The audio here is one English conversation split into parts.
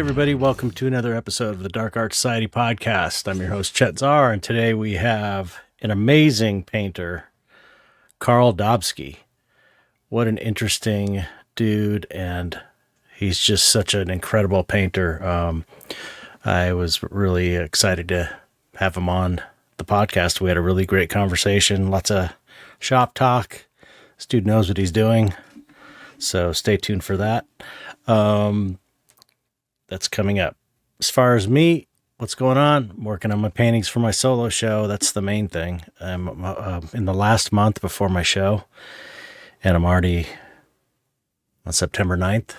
everybody. Welcome to another episode of the Dark Art Society podcast. I'm your host, Chet, and today we have an amazing painter, Carl Dobsky. What an interesting dude, and he's just such an incredible painter. I was really excited to have him on the podcast. We had a really great conversation, lots of shop talk. This dude knows what he's doing, so stay tuned for that. That's coming up. As far as me, what's going on? I'm working on my paintings for my solo show. That's the main thing. I'm in the last month before my show, and I'm already on September 9th,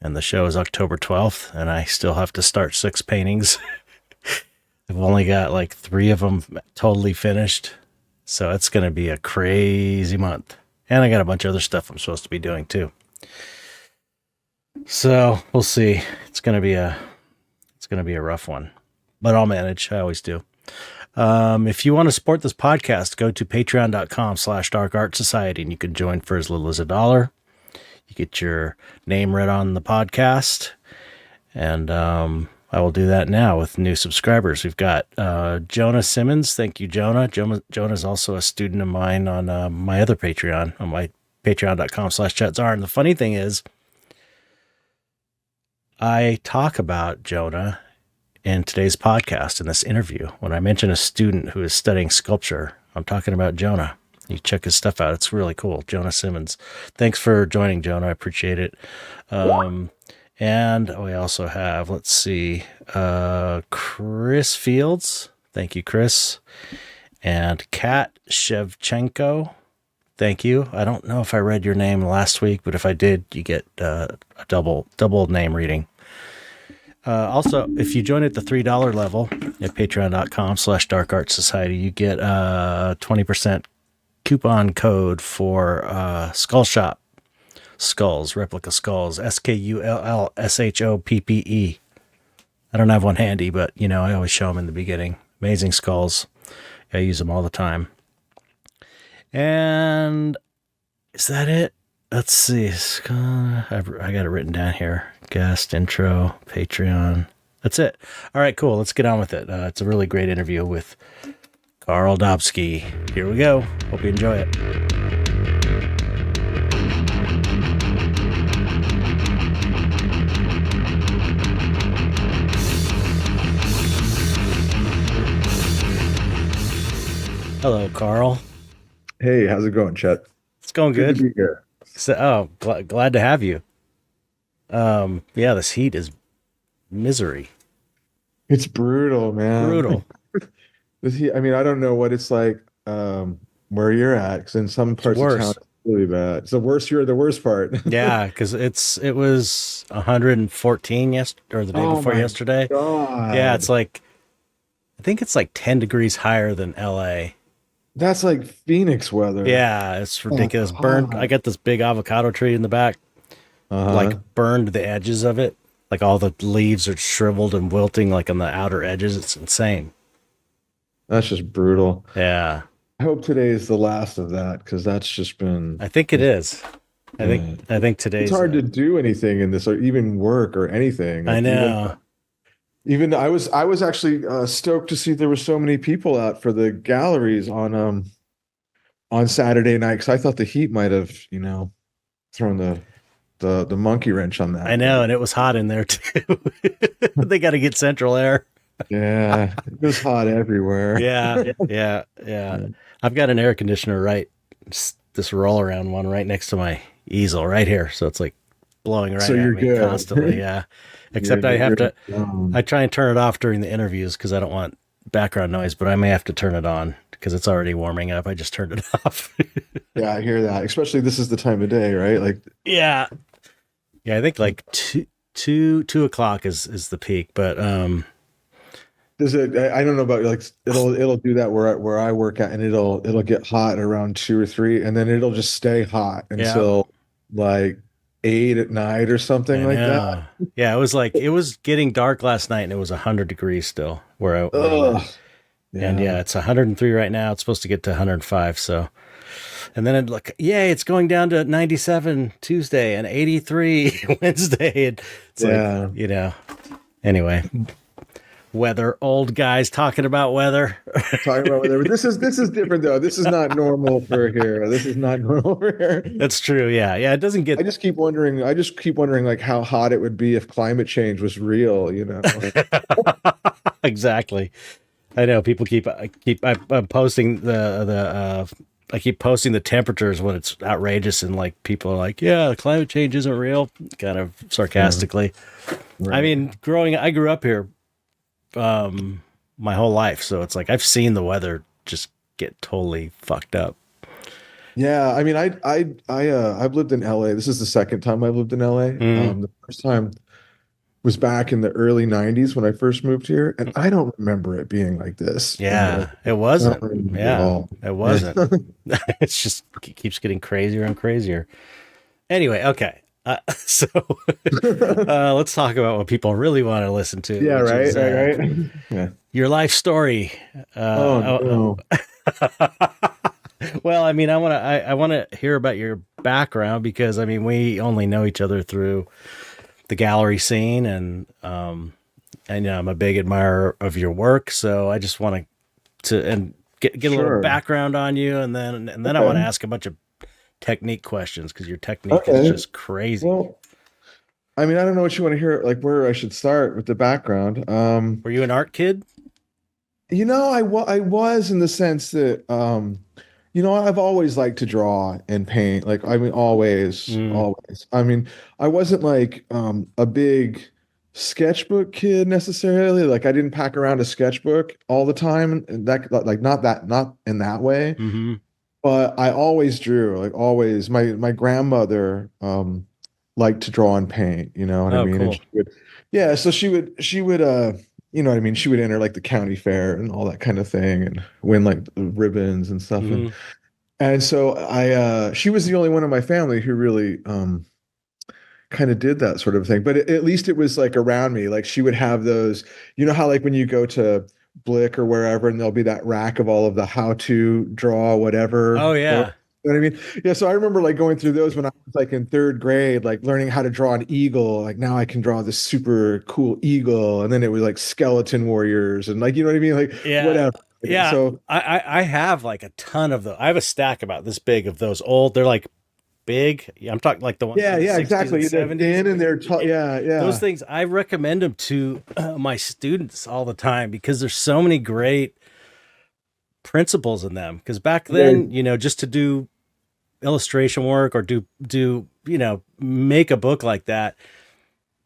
and the show is October 12th, and I still have to start 6 paintings. I've only got like 3 of them totally finished, so it's going to be a crazy month. And I got a bunch of other stuff I'm supposed to be doing too. So we'll see. It's gonna be a rough one, but I'll manage. I always do. If you want to support this podcast, go to patreon.com/darkartsociety, and you can join for as little as $1. You get your name read on the podcast, and I will do that now with new subscribers. We've got Jonah Simmons. Thank you, Jonah. Jonah is also a student of mine on my other Patreon, on my patreon.com/chatzar. And the funny thing is, I talk about Jonah in today's podcast, in this interview. When I mention a student who is studying sculpture, I'm talking about Jonah. You check his stuff out. It's really cool. Jonah Simmons. Thanks for joining, Jonah. I appreciate it. And we also have, let's see, Chris Fields. Thank you, Chris. And Kat Shevchenko. Thank you. I don't know if I read your name last week, but if I did, you get a double name reading. Also, if you join at the $3 level at patreon.com/darkartsociety, you get a 20% coupon code for Skull Shop. Skulls, replica skulls, SKULLSHOPPE. I don't have one handy, but I always show them in the beginning. Amazing skulls. I use them all the time. And is that it? Let's see. I got it written down here. Guest, intro, Patreon. That's it. All right, cool. Let's get on with it. It's a really great interview with Carl Dobsky. Here we go. Hope you enjoy it. Hello, Carl. Hey, how's it going, Chet? It's going good. To be here. So, glad to have you. Yeah, this heat is misery. It's brutal, man. Brutal. This heat, I mean, I don't know what it's like where you're at, because in some parts of town, it's really bad. It's the worst. You're the worst part. Yeah, because it was 114 yesterday, or the day before yesterday. God. Yeah, I think it's like 10 degrees higher than LA. That's like Phoenix weather. Yeah, it's ridiculous. Burned. I got this big avocado tree in the back, like burned the edges of it. Like all the leaves are shriveled and wilting, like on the outer edges. It's insane. That's just brutal. Yeah. I hope today is the last of that, because that's just been. I think it is. I think today's. It's hard to do anything in this, or even work or anything. I know. Even I was actually stoked to see there were so many people out for the galleries on Saturday night, because I thought the heat might have thrown the monkey wrench on that. I know, and it was hot in there too. They got to get central air. Yeah, it was hot everywhere. Yeah. I've got an air conditioner this roll around one right next to my easel right here, so it's like blowing right at me constantly. Yeah. Except I try and turn it off during the interviews because I don't want background noise, but I may have to turn it on because it's already warming up. I just turned it off. Yeah, I hear that. Especially this is the time of day, right? Like, yeah. I think like 2 o'clock is the peak, but does it? I don't know about, like, it'll do that where I work at, and it'll get hot around 2 or 3, and then it'll just stay hot until like 8 at night or something like that. Yeah, it was getting dark last night, and it was 100 degrees still where I yeah. And yeah, it's 103 right now. It's supposed to get to 105. So And then it like, yay, it's going down to 97 Tuesday and 83 Wednesday. And it's like, Yeah. anyway, weather, old guys talking about weather. Talking about whatever. This is different though. This is not normal for here. This is not normal for here. That's true. Yeah. Yeah. It doesn't get, I just keep wondering. I just keep wondering like how hot it would be if climate change was real. exactly. I know people I'm posting I keep posting the temperatures when it's outrageous and like people are like, yeah, climate change isn't real, kind of sarcastically. Right. I mean, I grew up here my whole life, so it's like I've seen the weather just get totally fucked up. Yeah, I mean, I've lived in LA. This is the second time I've lived in LA. The first time was back in the early 90s when I first moved here, and I don't remember it being like this. Yeah, it wasn't. Yeah, it wasn't. It's just it keeps getting crazier and crazier. Anyway, okay. So let's talk about what people really want to listen to. Yeah, right, right. Yeah. Your life story. No. Well, I mean, I want to hear about your background because I mean, we only know each other through the gallery scene, and I'm a big admirer of your work. So I just want to get a little background on you, and then I want to ask a bunch of technique questions because your technique is just crazy. Well, I mean, I don't know what you want to hear, like where I should start with the background. Were you an art kid? I was in the sense that, I've always liked to draw and paint. Like, I mean, always. I mean, I wasn't like a big sketchbook kid necessarily. Like, I didn't pack around a sketchbook all the time, and not in that way. Mm-hmm. But I always drew, like always. My grandmother liked to draw and paint, you know what I mean? Cool. And so she would you know what I mean? She would enter like the county fair and all that kind of thing and win like ribbons and stuff. Mm-hmm. And so she was the only one in my family who really kind of did that sort of thing. But at least it was like around me. Like she would have those, you know how like when you go to Blick or wherever and there'll be that rack of all of the how to draw whatever. Oh yeah. You know what I mean? Yeah. So I remember like going through those when I was like in third grade, like learning how to draw an eagle. Like now I can draw this super cool eagle. And then it was like skeleton warriors and like, you know what I mean? Like whatever. Yeah. So I have like a ton of those. I have a stack about this big of those old. They're like big. I'm talking like the ones. Yeah, exactly. They're thin and they're tall. Yeah. Those things, I recommend them to my students all the time because there's so many great principles in them. Because back then, just to do illustration work or do make a book like that,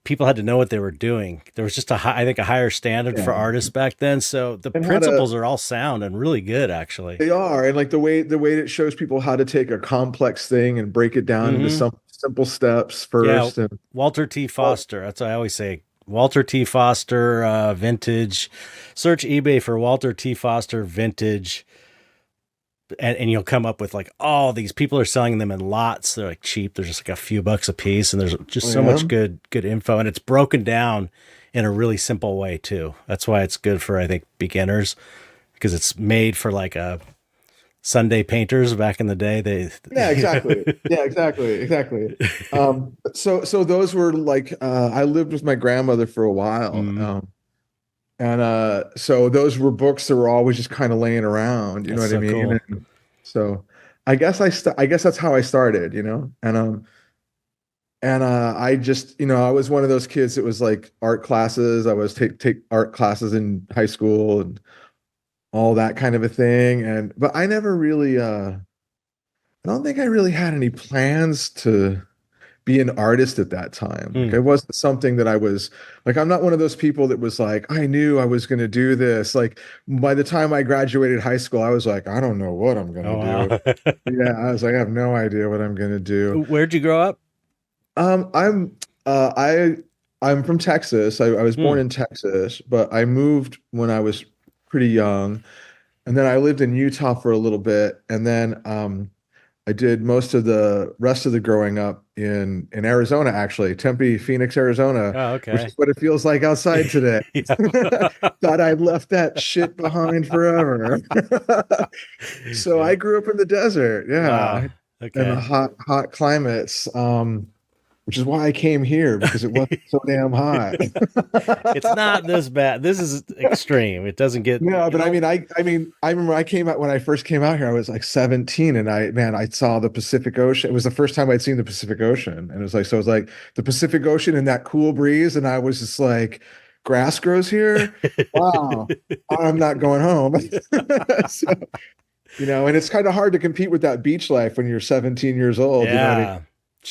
people had to know what they were doing. There was just a higher standard for artists back then. So the principles are all sound and really good, actually. They are. And like the way it shows people how to take a complex thing and break it down into some simple steps first. And Walter T. Foster. That's what I always say. Walter T. Foster, vintage. Search eBay for Walter T. Foster vintage. And you'll come up with like, oh, these people are selling them in lots. They're like cheap. They're just like a few bucks a piece. And there's just so much good info. And it's broken down in a really simple way too. That's why it's good for, I think, beginners, because it's made for like a Sunday painters back in the day. Exactly. Exactly. So those were like, I lived with my grandmother for a while. And so those were books that were always just kind of laying around, you know what I mean? Cool. And so I guess that's how I started, and I just, I was one of those kids that was like art classes. I was take art classes in high school and all that kind of a thing. But I never really, I don't think I really had any plans to be an artist at that time. Like it wasn't something that I was like, I'm not one of those people that was like, I knew I was going to do this. Like by the time I graduated high school, I was like, I don't know what I'm going to do. Yeah. I was like, I have no idea what I'm going to do. Where'd you grow up? I'm from Texas. I was born in Texas, but I moved when I was pretty young. And then I lived in Utah for a little bit. And then, I did most of the rest of the growing up in Arizona, actually, Tempe, Phoenix, Arizona, Oh, which is okay. what it feels like outside today. Yeah. Thought I'd left that shit behind forever. So Yeah. I grew up in the desert, Wow. yeah, in the Okay. hot climates, which is why I came here because it wasn't so damn hot. It's not this bad. This is extreme. It doesn't get, No, you but I know. mean, I remember I came out when I first came out here. I was like 17, and I saw the Pacific Ocean. It was the first time I'd seen the Pacific Ocean, and it was like, so it was like the Pacific Ocean and that cool breeze, and I was just like, grass grows here. Wow, I'm not going home. So, and it's kind of hard to compete with that beach life when you're 17 years old. You know what I mean? Yeah.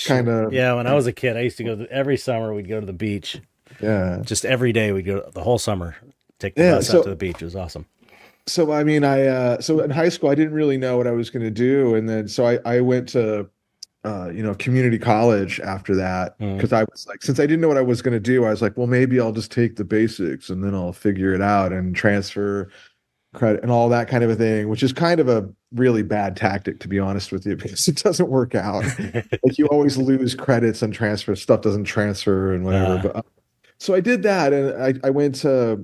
Kind of, Yeah, when I was a kid, I used to go every summer we'd go to the beach. yeah, Just every day we'd go the whole summer, take the yeah. bus out to the beach. It was awesome. So I mean, so in high school I didn't really know what I was going to do, and then so I went to community college after that Mm. because I was like, since I didn't know what I was going to do, I was like, well, maybe I'll just take the basics and then I'll figure it out and transfer credit and all that kind of a thing, which is kind of a really bad tactic, to be honest with you, because it doesn't work out. Like you always lose credits and transfer stuff doesn't transfer and whatever. Uh, But so I did that, and I went to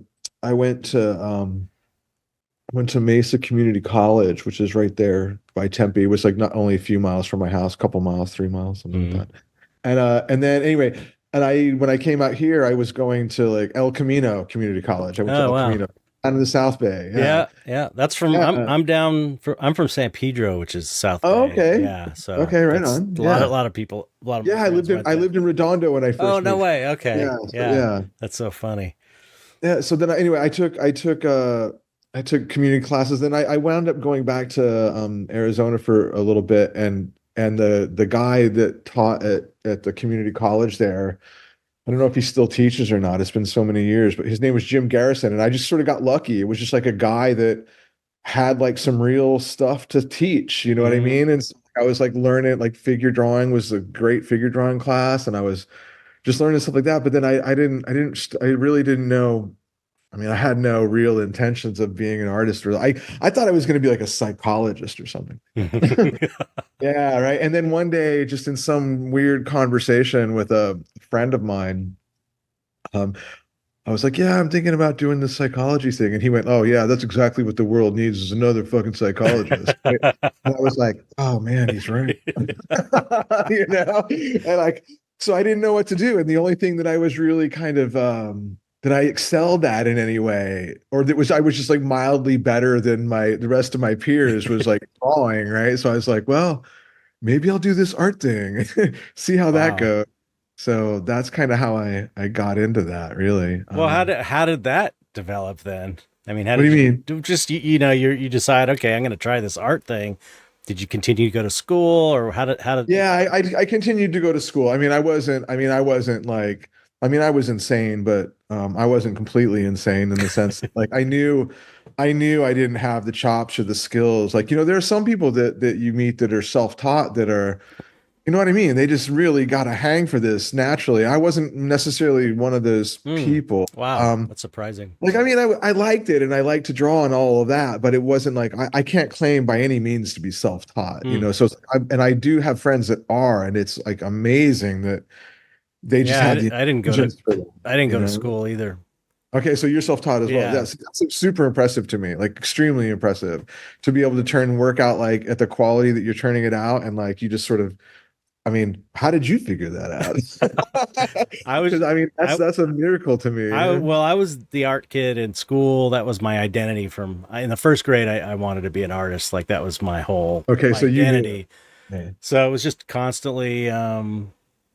Mesa Community College, which is right there by Tempe. It was like not only a few miles from my house, a couple miles, 3 miles, something like mm. that. And then anyway, and when I came out here, I was going to like El Camino Community College. I went to Oh El wow. Camino down in the South Bay. Yeah. Yeah, yeah. That's from Yeah. I'm from San Pedro, which is South Oh, Bay. okay. Yeah, so Okay, right that's on. a Yeah. lot of people, a lot of my Yeah, I friends lived in went I there. lived in Redondo when I Oh, first no moved. way. Okay. Yeah. So, Yeah. yeah. That's so funny. Yeah. So then anyway, I took community classes. Then I wound up going back to Arizona for a little bit, and the guy that taught at the community college there, I don't know if he still teaches or not. It's been so many years, but his name was Jim Garrison, and I just sort of got lucky. It was just like a guy that had like some real stuff to teach, you know what I Hmm. mean? And so I was like learning, like figure drawing was a great figure drawing class, and I was just learning stuff like that. But then I really didn't know. I mean, I had no real intentions of being an artist. Or I thought I was going to be like a psychologist or something. Yeah, right. And then one day, just in some weird conversation with a friend of mine, um, I was like, "Yeah, I'm thinking about doing this psychology thing," and he went, "Oh yeah, that's exactly what the world needs is another fucking psychologist." Right? And I was like, "Oh man, he's right." And like, so I didn't know what to do, and the only thing that I was really kind of that I excelled at in any way, or that was I was just like mildly better than the rest of my peers was like drawing, right? So I was like, well, maybe I'll do this art thing, see how that Wow. goes. So that's kind of how I got into that, really. Well, how did that develop then? I mean, how What do did you you mean? just you decide, okay, I'm going to try this art thing. Did you continue to go to school, or how did Yeah, I continued to go to school. I was insane, but I wasn't completely insane in the sense that, like, I knew I didn't have the chops or the skills. Like, there are some people that you meet that are self-taught that are, you know what I mean? They just really got a hang for this naturally. I wasn't necessarily one of those Hmm. people. Wow, that's surprising. Like, I mean, I liked it and I liked to draw and all of that, but it wasn't like I can't claim by any means to be self-taught, Hmm. So and I do have friends that are, and it's like amazing that they just Yeah, have the I didn't go to intelligence for them, I didn't you go to know? school either. Okay, so you're self-taught as well. Yeah. That's super impressive to me, like extremely impressive to be able to turn work out like at the quality that you're turning it out, and like you just sort of, I mean, how did you figure that out? I Because was I mean, that's I that's a miracle to me. I was the art kid in school. That was my identity in the first grade. I wanted to be an artist. Like that was my whole Okay, so you knew. identity. Yeah. So it was just constantly,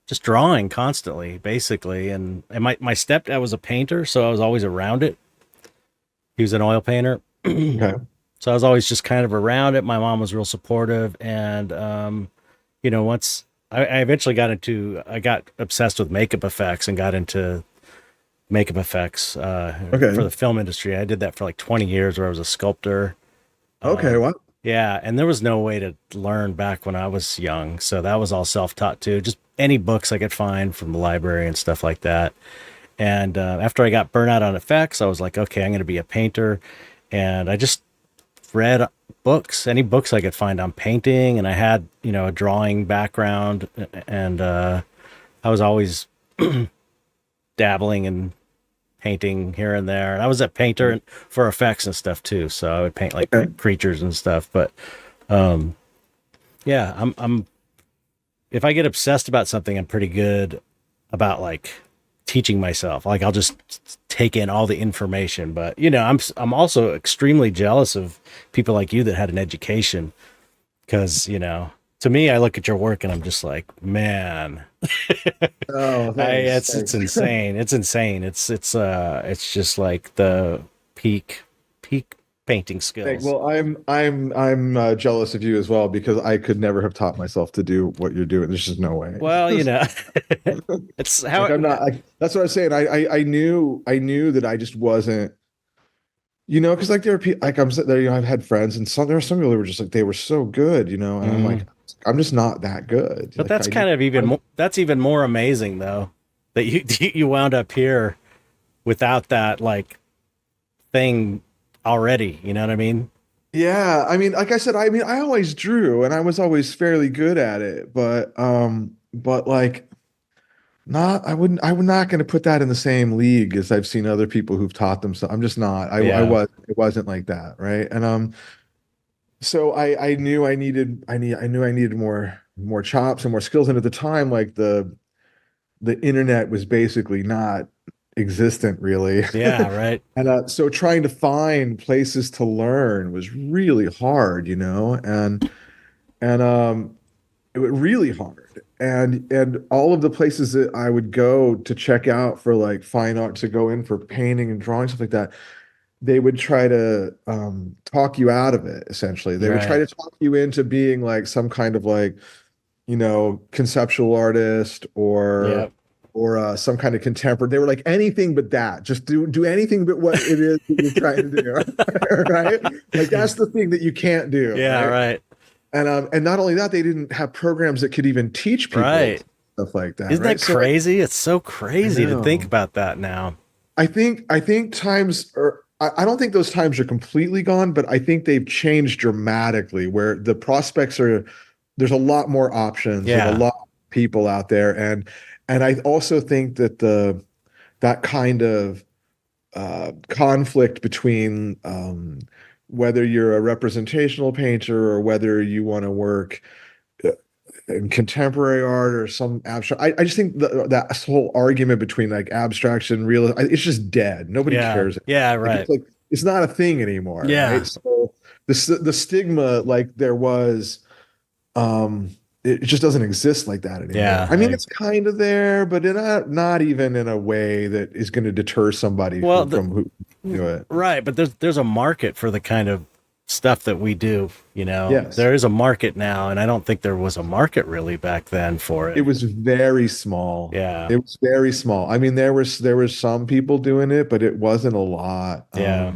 just drawing constantly, basically. And my stepdad was a painter, so I was always around it. He was an oil painter. Okay. So I was always just kind of around it. My mom was real supportive. And, once I eventually I got obsessed with makeup effects and got into makeup effects for Okay. the film industry. I did that for like 20 years where I was a sculptor. Okay. Um, Well, yeah, and there was no way to learn back when I was young. So that was all self-taught too. Just any books I could find from the library and stuff like that. And after I got burnt out on effects, I was like, okay, I'm going to be a painter. And I just read books, any books I could find on painting, and I had, a drawing background, and I was always dabbling in painting here and there. And I was a painter for effects and stuff too, so I would paint like creatures and stuff. But yeah, I'm if I get obsessed about something, I'm pretty good about like teaching myself. Like I'll just take in all the information. But I'm also extremely jealous of people like you that had an education, because to me, I look at your work and I'm just like, man, Oh, thanks. it's insane. It's insane. It's just like the peak painting skills. Well, I'm jealous of you as well, because I could never have taught myself to do what you're doing. There's just no way. Well, it's how Like, I'm not. That's what I was saying. I knew that I just wasn't. Because like there are people, like I'm sitting there. I've had friends, and there were some people who were just like, they were so good. And I'm like, I'm just not that good. But like, that's kind of that's even more amazing though, that you wound up here without that like thing already. You know what I mean? Yeah, I mean, like I said, I always drew, and I was always fairly good at it, but like, I'm not going to put that in the same league as I've seen other people who've taught themselves. I'm just not. It wasn't like that, right? And so I knew I needed more chops and more skills, and at the time, like the internet was basically not existent really. Yeah, right. And so trying to find places to learn was really hard, and it was really hard. And all of the places that I would go to check out for like fine art, to go in for painting and drawing, stuff like that, they would try to talk you out of it, essentially. They would try to talk you into being like some kind of like, conceptual artist, or some kind of contemporary. They were like, anything but that. Just do anything but what it is that you're trying to do. Right? Like that's the thing that you can't do. Yeah, right. And not only that, they didn't have programs that could even teach people stuff like that. Isn't that crazy? It's so crazy to think about that now. I think times are. I don't think those times are completely gone, but I think they've changed dramatically, where the prospects are. There's a lot more options. Yeah. And a lot of people out there, and I also think that that kind of conflict between whether you're a representational painter or whether you want to work in contemporary art or some abstract. I just think that whole argument between like abstraction and real, it's just dead. Nobody cares. Yeah, right. It's not a thing anymore. Yeah. Right? So the stigma like there was, it just doesn't exist like that anymore. Yeah, I mean, it's kind of there, but not even in a way that is going to deter somebody from who do it. Right, but there's a market for the kind of stuff that we do. Yes. There is a market now, and I don't think there was a market really back then for it. It was very small. Yeah, it was very small. I mean, there was some people doing it, but it wasn't a lot. Yeah.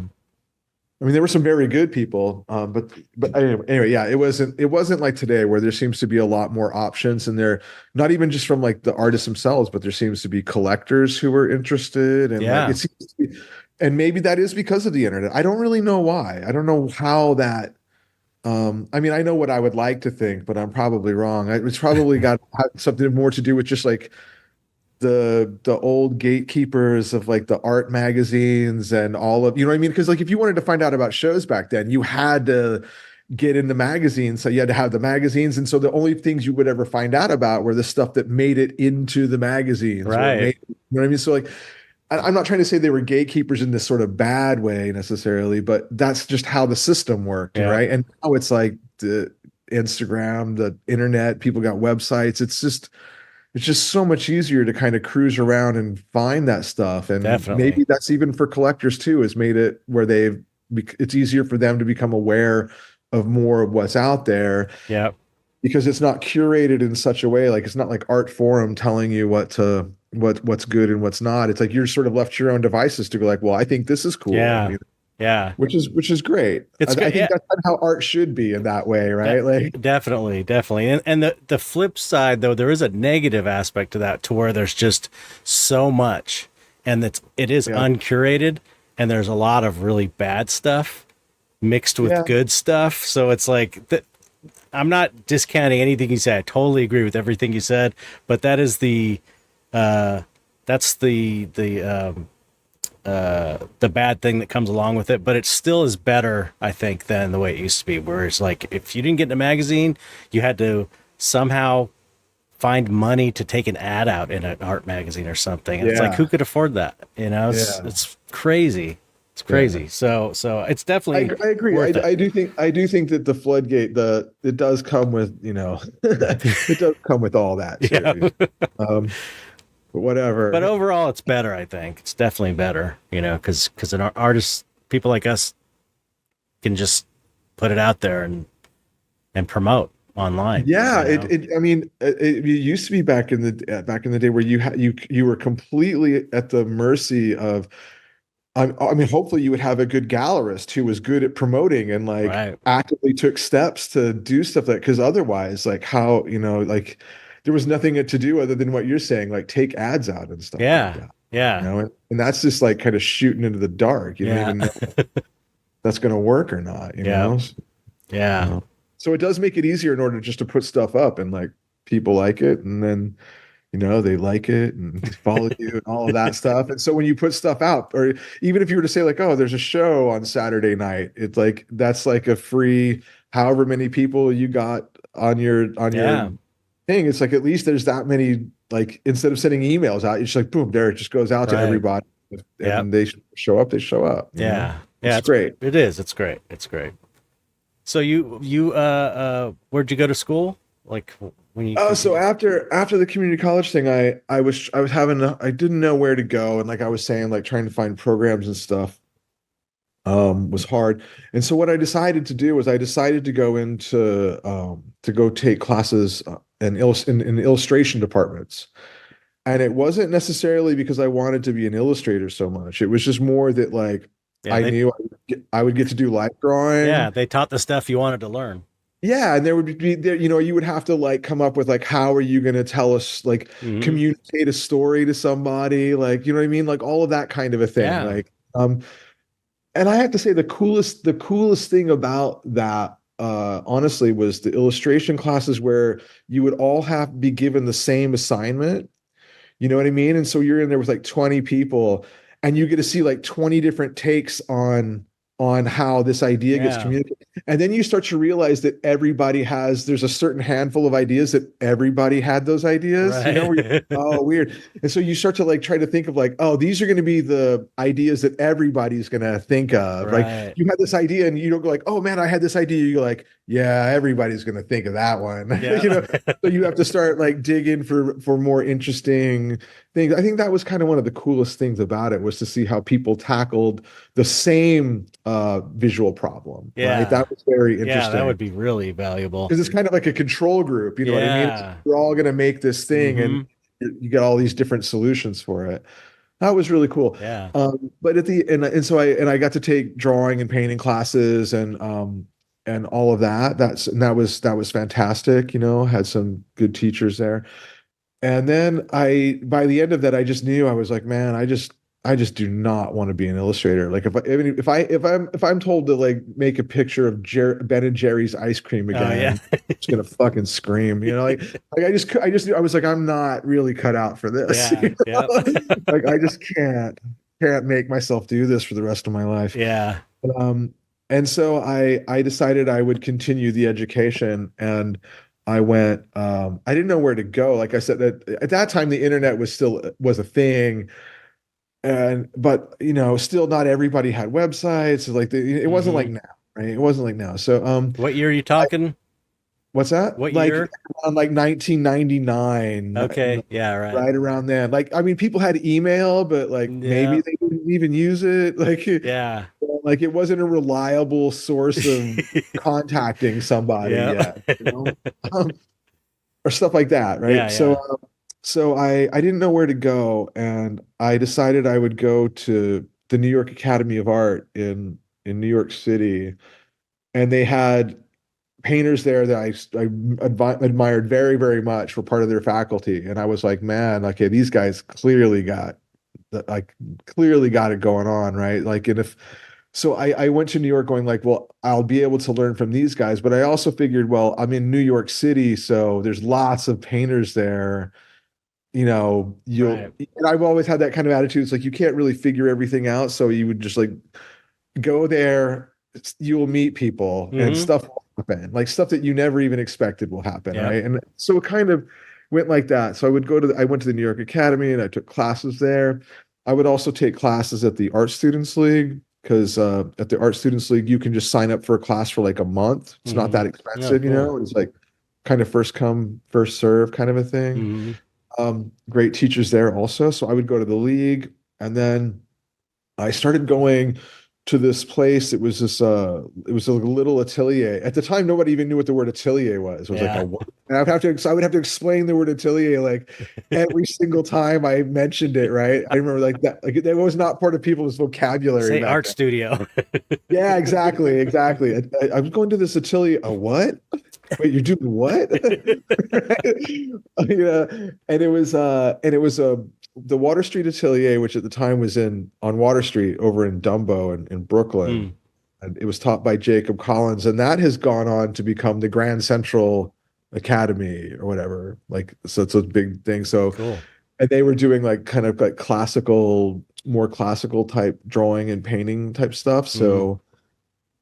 I mean, there were some very good people, but anyway, yeah, it wasn't like today, where there seems to be a lot more options, and they're not even just from like the artists themselves, but there seems to be collectors who are interested, and like, it seems to be, and maybe that is because of the internet. I don't really know why. I don't know how that. I mean, I know what I would like to think, but I'm probably wrong. It's probably got something more to do with just like the old gatekeepers of like the art magazines and all of, what I mean? Because like if you wanted to find out about shows back then, you had to get in the magazines. So you had to have the magazines. And so the only things you would ever find out about were the stuff that made it into the magazines. Right. You know what I mean? So like, I'm not trying to say they were gatekeepers in this sort of bad way necessarily, but that's just how the system worked. Yeah. Right. And now it's like the Instagram, the internet, people got websites. It's just so much easier to kind of cruise around and find that stuff. And Definitely. Maybe that's even for collectors too, has made it where it's easier for them to become aware of more of what's out there. Yeah. Because it's not curated in such a way, like it's not like Art Forum telling you what's good and what's not. It's like you're sort of left to your own devices to go like, well, I think this is cool. Yeah. I mean, yeah. Which is great. I think that's how art should be in that way, right? Like definitely. And the flip side though, there is a negative aspect to that, to where there's just so much, and it is uncurated, and there's a lot of really bad stuff. mixed with Yeah. good stuff. So it's like I'm not discounting anything you said. I totally agree with everything you said, but that is uh, that's the bad thing that comes along with it. But it still is better, I think, than the way it used to be. Where it's like if you didn't get in a magazine, you had to somehow find money to take an ad out in an art magazine or something. And it's like, Yeah. who could afford that? You know, Yeah. it's crazy. It's Yeah. crazy. So it's definitely I agree. worth it. I do think that the floodgate, it does come with, it does come with all that Yeah. too. Um, but But whatever. overall, it's better. I think it's definitely better. You know, because an artist, people like us, can just put it out there and promote online. Yeah, You know. I mean, it used to be back in the day where you were completely at the mercy of. I mean, hopefully you would have a good gallerist who was good at promoting and like Right. actively took steps to do stuff like, because otherwise, like how, like there was nothing to do other than what you're saying, like take ads out and stuff like Yeah. that, Yeah. and that's just like kind of shooting into the dark. You don't Yeah. even know if that's going to work or not, Yeah. Yeah. Uh, so it does make it easier in order just to put stuff up and like people like it, and then they like it and follow you and all of that stuff. And so when you put stuff out, or even if you were to say like, oh, there's a show on Saturday night, it's like that's like a free however many people you got on your Yeah. thing. It's like at least there's that many, like instead of sending emails out, it's like boom, there it just goes out to Right. everybody. Yep. And they show up, they show up, Yeah. Yeah. It's great. It is. It's great. It's great. So where'd you go to school? Like when you Oh, so completed? after the community college thing, I was having I didn't know where to go, and like I was saying, like trying to find programs and stuff was hard. And so what I decided to do was I decided to go into to go take classes in illustration departments. And it wasn't necessarily because I wanted to be an illustrator so much. It was just more that like Yeah, I knew I would get to do life drawing. they taught the stuff you wanted to learn. Yeah, and there would be there, you would have to like come up with like how are you going to tell us like Hmm. communicate a story to somebody, like you know what I mean, like all of that kind of a thing. Yeah. Like and I have to say the coolest thing about that honestly was the illustration classes where you would all have be given the same assignment. You know what I mean? And so you're in there with like 20 people and you get to see like 20 different takes on how this idea gets Yeah. communicated. And then you start to realize that there's a certain handful of ideas that everybody had those ideas, where Right. oh, weird. And so you start to like try to think of like, oh, these are going to be the ideas that everybody's going to think of. Like Right. you had this idea and you don't go like, oh man, I had this idea. You go like, yeah, everybody's going to think of that one. Yeah. So you have to start like digging for more interesting things. I think that was kind of one of the coolest things about it was to see how people tackled the same visual problem, right? Yeah. That was very Yeah, that interesting would be really valuable. because it's kind of like a control group, you know what I mean? Yeah. We're all going to make this thing, and Hmm. you get all these different solutions for it. That was really cool. Yeah. But at the and so I got to take drawing and painting classes and all of that. That was fantastic. Had some good teachers there. And then by the end of that, I just knew I was like, man, I just do not want to be an illustrator. Like if I'm told to like make a picture of Ben and Jerry's ice cream Oh yeah. again, I'm just gonna fucking scream. Like I was like, I'm not really cut out for this. Yeah. Yeah. Like I just can't make myself do this for the rest of my life. Yeah. Um, and so I decided I would continue the education and I went I didn't know where to go. Like I said, that at that time the internet was a thing. But still not everybody had websites. Like it wasn't like Hmm. now, right? It wasn't like now. So What year are you talking? what's that? What Like year? on like 1999, Okay. Yeah, right. right around then. Like I mean people had email, but like Yeah. maybe they didn't even use it. Yeah. Like it wasn't a reliable source of contacting somebody Yeah. yet, um, or stuff like that, right? Yeah, So yeah. I didn't know where to go, and I decided I would go to the New York Academy of Art in New York City, and they had painters there that I admired very, very much for part of their faculty, and I was like, man, okay, these guys clearly got it going on, right? Like, and so I went to New York going like, well, I'll be able to learn from these guys. But I also figured, well, I'm in New York City, so there's lots of painters there. Right. And I've always had that kind of attitude. It's like you can't really figure everything out. So you would just like go there, you will meet people and Mm-hmm. stuff will happen, like stuff that you never even expected will happen, Yep. right? And so it kind of went like that. So I went to the New York Academy and I took classes there. I would also take classes at the Art Students League because at the Art Students League, you can just sign up for a class for like a month. It's not Mm-hmm. that Oh, expensive, cool. It's like kind of first come, first serve kind of a thing. Mm-hmm. Great teachers there also. So I would go to the league, and then I started going to this place. It was a little atelier. At the time, nobody even knew what the word atelier was. It was like Yeah. a word. And I would have to explain the word atelier like every single time I mentioned it, right? I remember like that was not part of people's vocabulary Say back art then. studio. Yeah, exactly, exactly. I was going to this atelier. A what? Wait, you're doing what? Yeah, and it was the Water Street Atelier, which at the time was in on Water Street over in Dumbo in Brooklyn, Mm. and it was taught by Jacob Collins, and that has gone on to become the Grand Central Academy or whatever. Like, so it's a big thing. So, Cool. and they were doing like kind of like more classical type drawing and painting type stuff. Mm. So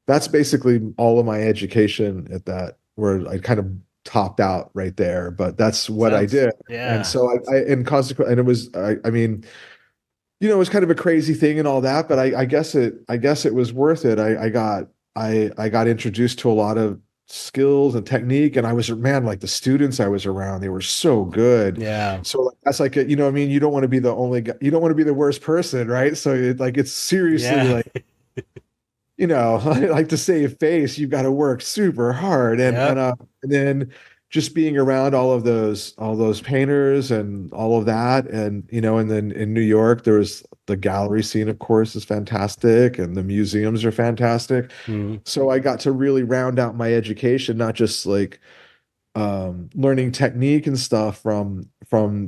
that's basically all of my education at that, where I kind of topped out right there. But that's what I Sounds, did, and yeah. so I and consequently, and it was, I mean, it was kind of a crazy thing and all that, but I guess it was worth it. I got introduced to a lot of skills and technique, and I was, man, like the students I was around, they were so good. Yeah. So like, that's like what I mean, you don't want to be the only guy, you don't want to be the worst person, right? So it's seriously Yeah. like, I like to save face, you've got to work super hard. Yep. And then just being around all those painters and all of that. And, and then in New York, there's the gallery scene, of course, is fantastic, and the museums are fantastic. Mm. So I got to really round out my education, not just like learning technique and stuff from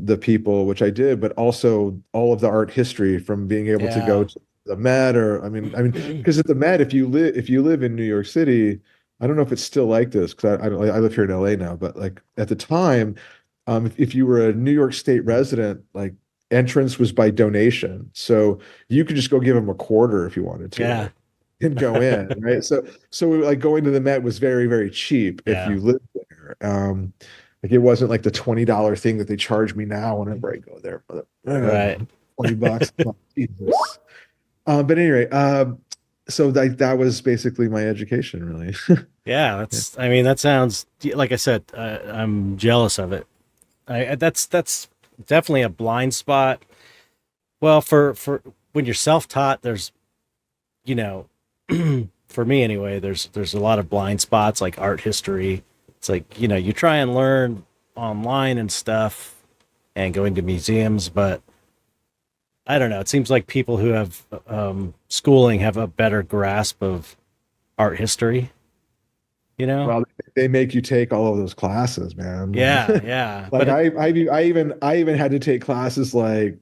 the people, which I did, but also all of the art history from being able to go Yeah. to the Met, or because at the Met, if you live in New York City, I don't know if it's still like this because I live here in LA now, but like at the time, if you were a New York State resident, like entrance was by donation, so you could just go give them a quarter if you wanted Yeah. to and go in, right? So like going to the Met was very, very cheap if Yeah. you lived there. Like it wasn't like the $20 thing that they charge me now whenever I go there. But, Right. $20. Oh, Jesus. But anyway, so that was basically my education, really. Yeah. Yeah. I mean, that sounds, like I said, I'm jealous of it. That's definitely a blind spot. Well, for when you're self-taught, there's, you know, for me anyway, there's a lot of blind spots like art history. It's like, you try and learn online and stuff and going to museums, but I don't know. It seems like people who have schooling have a better grasp of art history, you know? Well, they make you take all of those classes, man. Yeah, yeah. Like But it, I even had to take classes like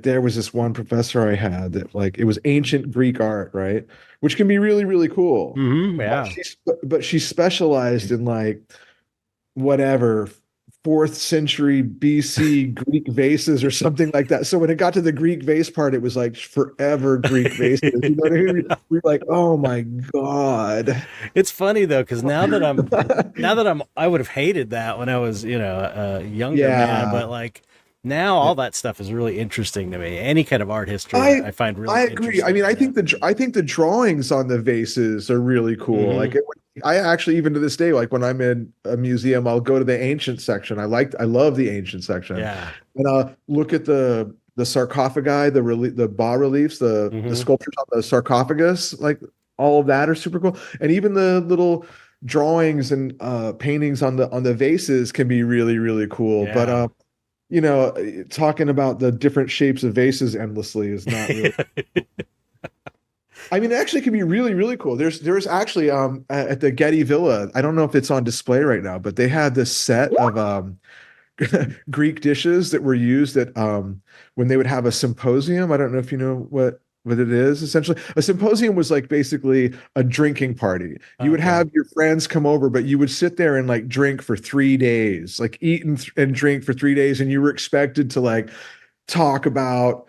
there was this one professor I had that like it was ancient Greek art, right? Which can be really, really cool. mhm, But yeah. she specialized in like whatever fourth century BC Greek vases or something like that. So when it got to the Greek vase part, it was like forever Greek vases. You know what I mean? We're like, oh my God. It's funny though, because I would have hated that when I was, a younger man, Yeah. but like now Yeah. all that stuff is really interesting to me. Any kind of art history I I find really I agree. I interesting. mean, Yeah. I think the drawings on the vases are really cool. Hmm. Like I actually, even to this day, like when I'm in a museum, I'll go to the ancient section. I love the ancient section, Yeah. and look at the sarcophagi, the bas reliefs, the Hmm. sculptures on the sarcophagus. Like all of that are super cool, and even the little drawings and paintings on the vases can be really, really cool. But Yeah. talking about the different shapes of vases endlessly is not really. I mean, it actually can be really, really cool. There's actually at the Getty Villa. I don't know if it's on display right now, but they had this set of Greek dishes that were used at when they would have a symposium. I don't know if you know what what it is? Essentially, a symposium was like basically a drinking party. You would Okay. have your friends come over, but you would sit there and like drink for 3 days, like eat and drink for 3 days, and you were expected to like talk about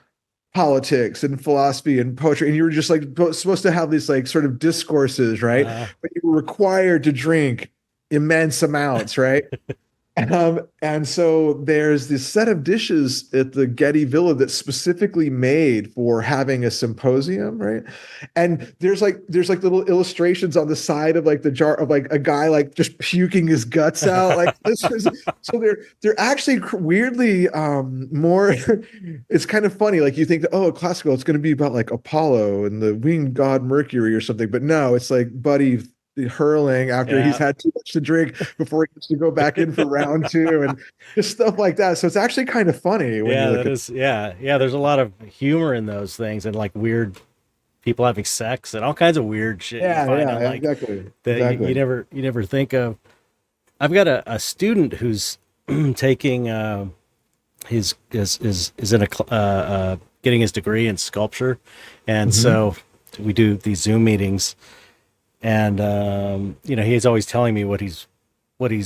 politics and philosophy and poetry, and you were just like supposed to have these like sort of discourses, right? Uh, But you were required to drink immense amounts, right? And so there's this set of dishes at the Getty Villa that's specifically made for having a symposium, right? And there's like little illustrations on the side of like the jar of like a guy like just puking his guts out. Like this is so they're actually weirdly more it's kind of funny. Like you think that, oh, classical, it's going to be about like Apollo and the winged god Mercury or something, but no, it's like Buddy hurling after he's yeah. had too much to drink before he gets to go back in for round two and just stuff like that. So it's actually kind of funny when you Yeah, look that at is, yeah. Yeah, there's a lot of humor in those things and like weird people having sex and all kinds of weird shit you yeah, find yeah, on like exactly. that Exactly. you never think of. I've got a student who's taking is in a getting his degree in sculpture, and Hmm. so we do these Zoom meetings, and he's always telling me what he's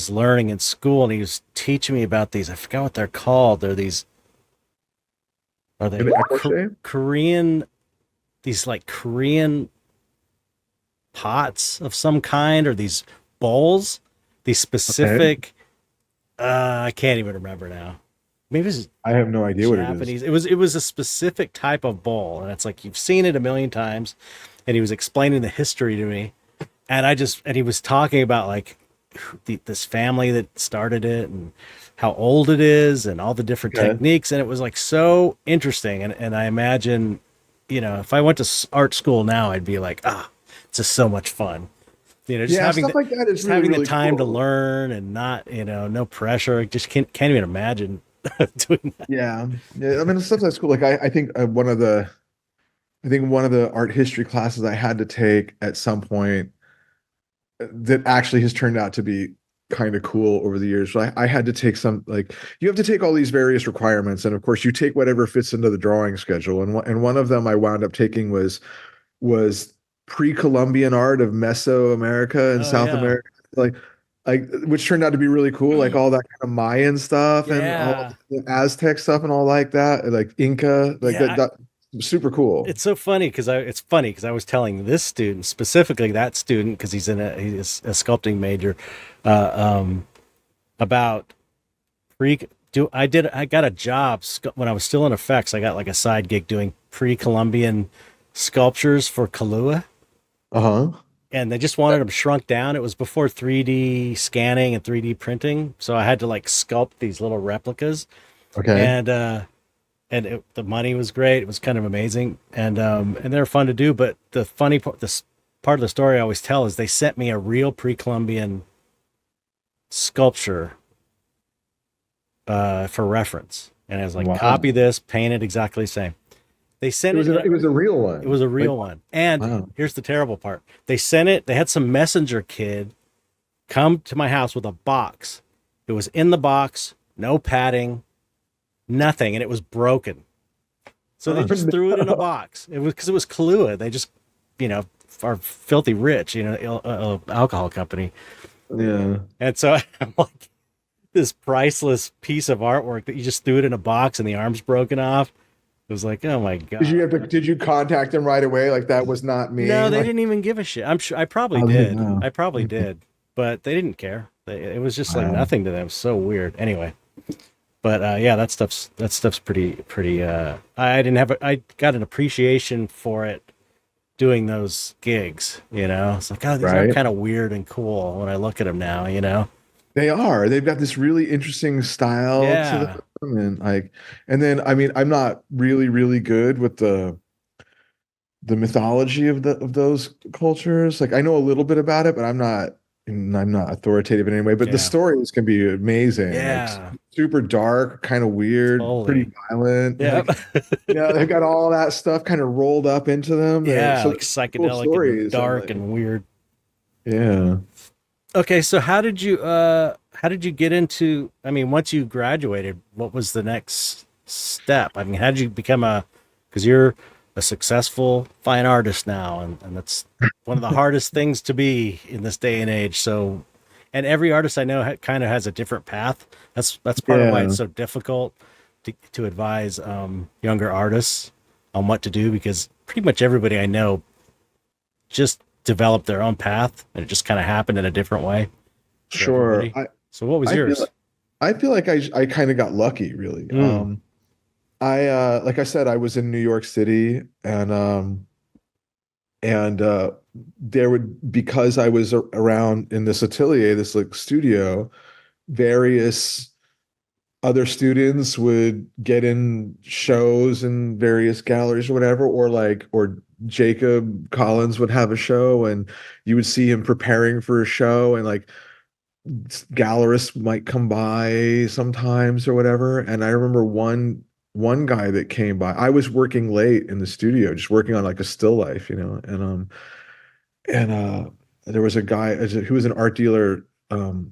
learning in school, and he was teaching me about these. I forgot what they're called. They're these are In they the crochet? Korean these like Korean pots of some kind or these bowls, these Okay. specific I can't even remember now. Maybe it's I have no idea what it is. Japanese. It was a specific type of bowl, and it's like you've seen it a million times. And he was explaining the history to me, and he was talking about like this family that started it and how old it is and all the different Okay. techniques, and it was like so interesting. And I imagine, if I went to art school now, I'd be like, it's just so much fun. Just Yeah, having stuff like that is just really, having the really time to cool. learn and not, no pressure. Just can't even imagine doing that. Yeah. Yeah. I mean, the stuff that's cool. Like I think one of the art history classes I had to take at some point that actually has turned out to be kind of cool over the years. So I had to take some like you have to take all these various requirements, and of course you take whatever fits into the drawing schedule. And one of them I wound up taking was pre-Columbian art of Mesoamerica and Oh South yeah, America, like which turned out to be really cool, like all that kind of Mayan stuff and all yeah, the Aztec stuff and all like that, like Inca, like yeah. that super cool. It's so funny because I was telling this student specifically that student because he's a sculpting major, um, about pre do I got a job when I was still in effects. I got like a side gig doing pre-Columbian sculptures for Kahlua, Uh-huh. and they just wanted them shrunk down. It was before 3D scanning and 3D printing, so I had to like sculpt these little replicas, Okay. and the money was great. It was kind of amazing, and they're fun to do. But the funny part, this part of the story I always tell is they sent me a real pre-Columbian sculpture for reference, and I was like, copy Wow. this, paint it exactly the same. They It sent was it. a, it was a real It one. was a Like, real one. And wow. here's the terrible part: they sent it. They had some messenger kid come to my house with a box. It was in the box, no padding, nothing, and it was broken. So they Oh, just threw it in a no. box. It was because it was Kahlua. They just, are filthy rich, alcohol company. Yeah. And so I'm like, this priceless piece of artwork that you just threw it in a box and the arm's broken off. It was like, oh my God. Did you contact them right away? Like that was not me. No, they Like, didn't even give a shit. I'm sure I probably I was like, did. no. I probably did, but they didn't care. It was just like Wow. nothing to them. So weird. Anyway, but yeah, that stuff's pretty. I got an appreciation for it doing those gigs. It's like, oh, these are Right. kind of weird and cool when I look at them now. They are. They've got this really interesting style to them, Yeah, and then I mean, I'm not really, really good with the mythology of those cultures. Like I know a little bit about it, but I'm not authoritative in any way. But the yeah, stories can be amazing, like yeah, super dark, kind of weird, pretty totally. violent. Yeah, Like they've got all that stuff kind of rolled up into them. They're yeah, so like they're cool psychedelic and stories. I'm dark like, and weird. yeah. Okay, so how did you get into, I mean, once you graduated, what was the next step? I mean, how did you become because you're a successful fine artist now, and that's one of the hardest things to be in this day and age. So, and every artist I know kind of has a different path. That's part of why Yeah, it's so difficult to advise younger artists on what to do, because pretty much everybody I know just developed their own path, and it just kind of happened in a different way for sure. everybody. So, what was I feel yours? like, I feel like I kind of got lucky, really. Mm, I like I said, I was in New York City, and there would, because I was around in this atelier, this like studio, various other students would get in shows in various galleries or whatever, or Jacob Collins would have a show and you would see him preparing for a show, and like gallerists might come by sometimes or whatever. And I remember one guy that came by. I was working late in the studio, just working on like a still life, and there was a guy who was an art dealer.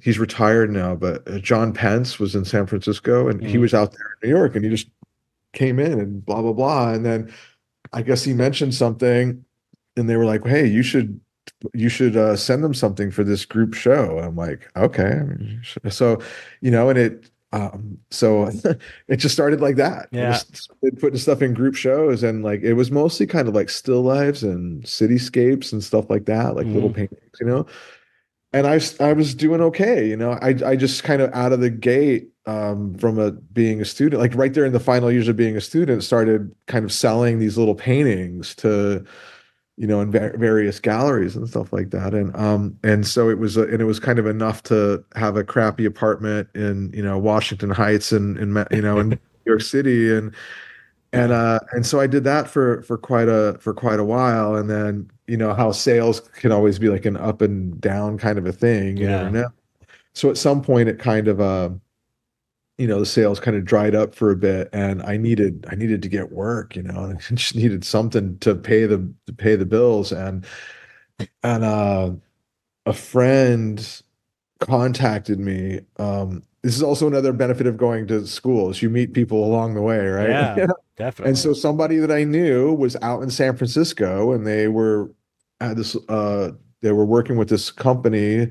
He's retired now, but John Pence was in San Francisco, and he mm, was out there in New York, and he just came in and blah blah blah. And then I guess he mentioned something, and they were like, "Hey, you should send them something for this group show." I'm like, okay. So, and so it just started like that. I yeah. just started putting stuff in group shows, and like it was mostly kind of like still lives and cityscapes and stuff like that, like little Mm, paintings. And I was doing okay. I just kind of out of the gate, from being a student, like right there in the final years of being a student, started kind of selling these little paintings to, in various galleries and stuff like that. And so it was kind of enough to have a crappy apartment in, Washington Heights in New York City. And so I did that for quite a while. And then, how sales can always be like an up and down kind of a thing. You never yeah. know. So at some point it kind of, the sales kind of dried up for a bit, and I needed to get work, and I just needed something to pay the bills. And a friend contacted me. This is also another benefit of going to school, is you meet people along the way, right? Yeah, And definitely. so somebody that I knew was out in San Francisco, and they were working with this company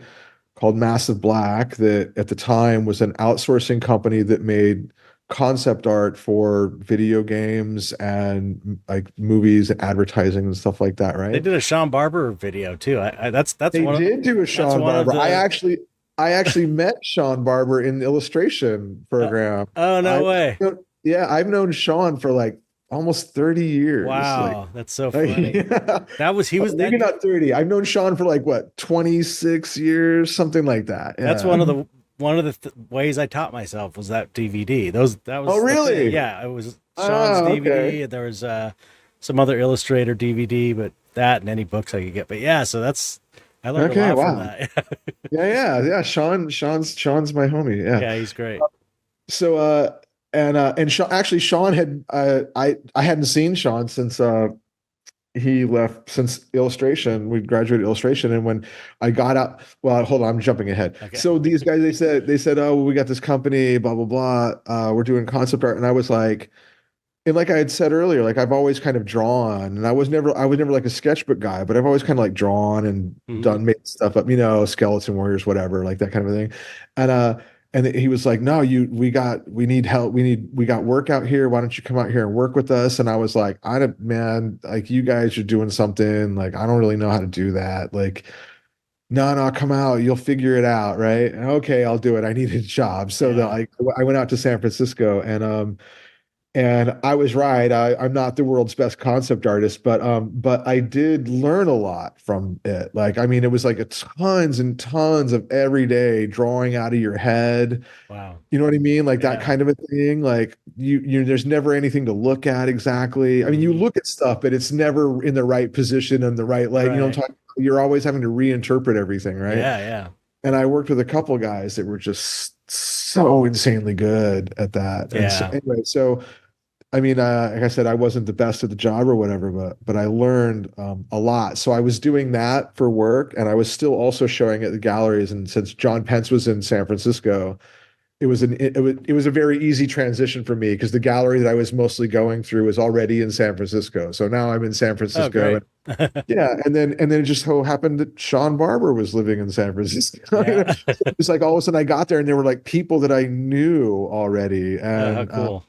called Massive Black, that at the time was an outsourcing company that made concept art for video games and like movies and advertising and stuff like that, They right? did a Sean Barber video too. That's They one of did do a that's Sean one of Barber. I the. actually I actually met Sean Barber in the illustration Uh, program. oh no I way! Yeah, I've known Sean for like almost 30 years. Wow, that's so funny. Yeah. That was he was that. Maybe not 30. I've known Sean for like what, 26 years, something like that. That's Yeah. one of the ways I taught myself was that DVD. Those that Oh, was the thing. really? Yeah, it was Sean's Ah, okay. DVD. And there was some other Illustrator DVD, but that and any books I could get. But yeah, so that's I learned a Okay, lot from wow. that. Yeah, yeah, yeah. Sean's my homie. Yeah. Yeah, he's great. So and Sean, actually Sean had I hadn't seen Sean since he left, since illustration. We graduated illustration, and when I got out, well, hold on, I'm jumping ahead. Okay. So these guys, they said, oh, well, we got this company, blah blah blah. We're doing concept art, and I was like, and like I had said earlier, like I've always kind of drawn, and I was never like a sketchbook guy, but I've always kind of like drawn and Hmm. made stuff up, skeleton warriors, whatever, like that kind of a thing. And he was like, no, we need help. We got work out here. Why don't you come out here and work with us? And I was like, I don't, man, like you guys are doing something. Like, I don't really know how to do that. Like, no, no, come out. You'll figure it out, right? Okay, I'll do it. I needed a job. So that Yeah. I went out to San Francisco, and I was right. I'm not the world's best concept artist, but I did learn a lot from it. Like, I mean, it was like a tons and tons of everyday drawing out of your head. Wow. You know what I mean? Like that Yeah. kind of a thing. Like there's never anything to look at exactly. I mean, you Hmm. look at stuff, but it's never in the right position and the right light. You know what Right. I'm talking about? You're always having to reinterpret everything, right? Yeah. Yeah. And I worked with a couple of guys that were just so insanely good at that. And so Yeah. anyway, so I mean, like I said, I wasn't the best at the job or whatever, but I learned a lot. So I was doing that for work, and I was still also showing at the galleries. And since John Pence was in San Francisco, it was a very easy transition for me because the gallery that I was mostly going through was already in San Francisco. So now I'm in San Oh, Francisco, great. and yeah, and then it just so happened that Sean Barber was living in San Francisco. Yeah. It's like all of a sudden I got there and there were like people that I knew already, Oh, how and cool.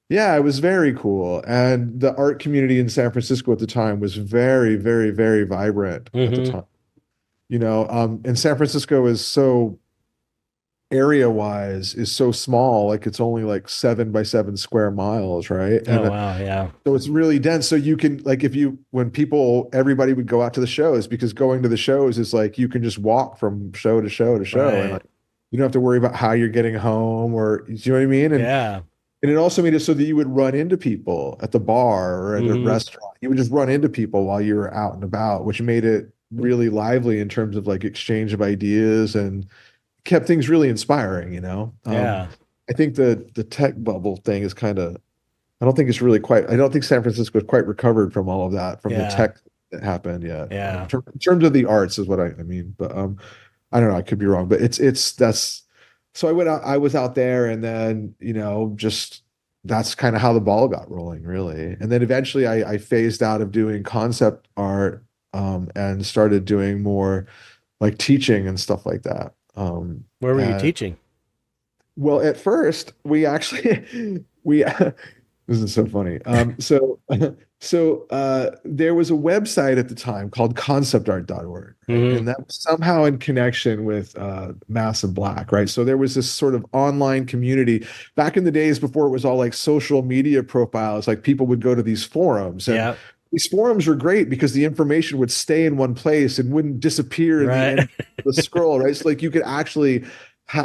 yeah, it was very cool. And the art community in San Francisco at the time was very, very, very vibrant at the Hmm. time. And San Francisco is so area wise is so small, like it's only like 7 by 7 square miles, right? Oh, And wow. Yeah. so it's really dense. So you can like if you when people everybody would go out to the shows because going to the shows is like you can just walk from show to show to show, and Right. like you don't have to worry about how you're getting home or do you know what I mean? Yeah. And it also made it so that you would run into people at the bar or at a Hmm. restaurant. You would just run into people while you were out and about, which made it really lively in terms of like exchange of ideas and kept things really inspiring. Yeah. I think the tech bubble thing is kind of I don't think San Francisco is quite recovered from all of that, from the Yeah. tech that happened yet. Yeah. In terms of the arts is what I mean. But I don't know, I could be wrong, but it's that's so I was out there and then, just that's kind of how the ball got rolling, really. And then eventually I phased out of doing concept art and started doing more like teaching and stuff like that. Where were you And teaching? well, at first we actually we this is so funny. There was a website at the time called conceptart.org, right? Hmm. And that was somehow in connection with Massive Black, right? So there was this sort of online community back in the days before it was all like social media profiles, like people would go to these forums, and Yeah. these forums were great because the information would stay in one place and wouldn't disappear in the Right. end of the scroll, right? So like you could actually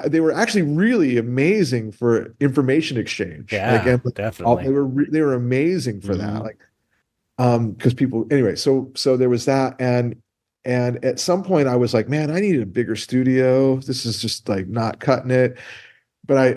they were actually really amazing for information exchange. Like, Yeah, and like, definitely. they were amazing for that. Hmm. Like, because people anyway. So there was that, and at some point I was like, man, I need a bigger studio. This is just like not cutting it. But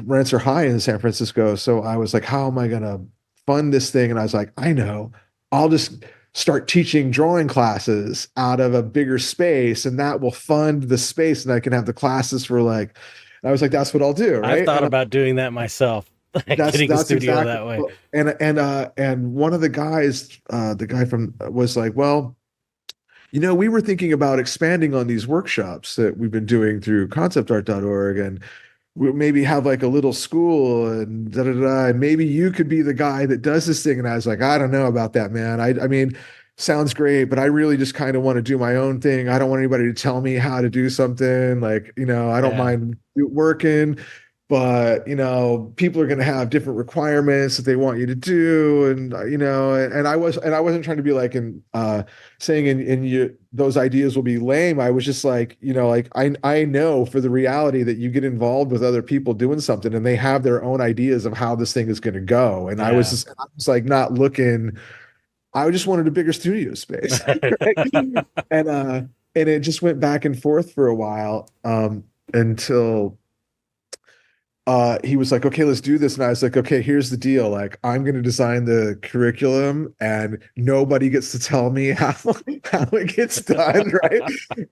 rents are high in San Francisco, so I was like, how am I gonna fund this thing? And I was like, I know, I'll just start teaching drawing classes out of a bigger space, and that will fund the space, and I can have the classes for like. And I was like, that's what I'll do, I've right? thought about doing that myself, like getting a That's studio exactly. that way. And one of the guys, the guy from was like, well, we were thinking about expanding on these workshops that we've been doing through conceptart.org, and we maybe have like a little school and da da da. And maybe you could be the guy that does this thing. And I was like, I don't know about that, man. I mean, sounds great, but I really just kind of want to do my own thing. I don't want anybody to tell me how to do something. Like, I don't Yeah. mind working, but people are going to have different requirements that they want you to do, and I wasn't trying to be like saying in you those ideas will be lame. I was just like, like I know for the reality that you get involved with other people doing something and they have their own ideas of how this thing is going to go, and Yeah. I was like not looking. I just wanted a bigger studio space, right? and uh and it just went back and forth for a while, until he was like, okay, let's do this. And I was like, okay, here's the deal. Like, I'm going to design the curriculum and nobody gets to tell me how it gets done. Right.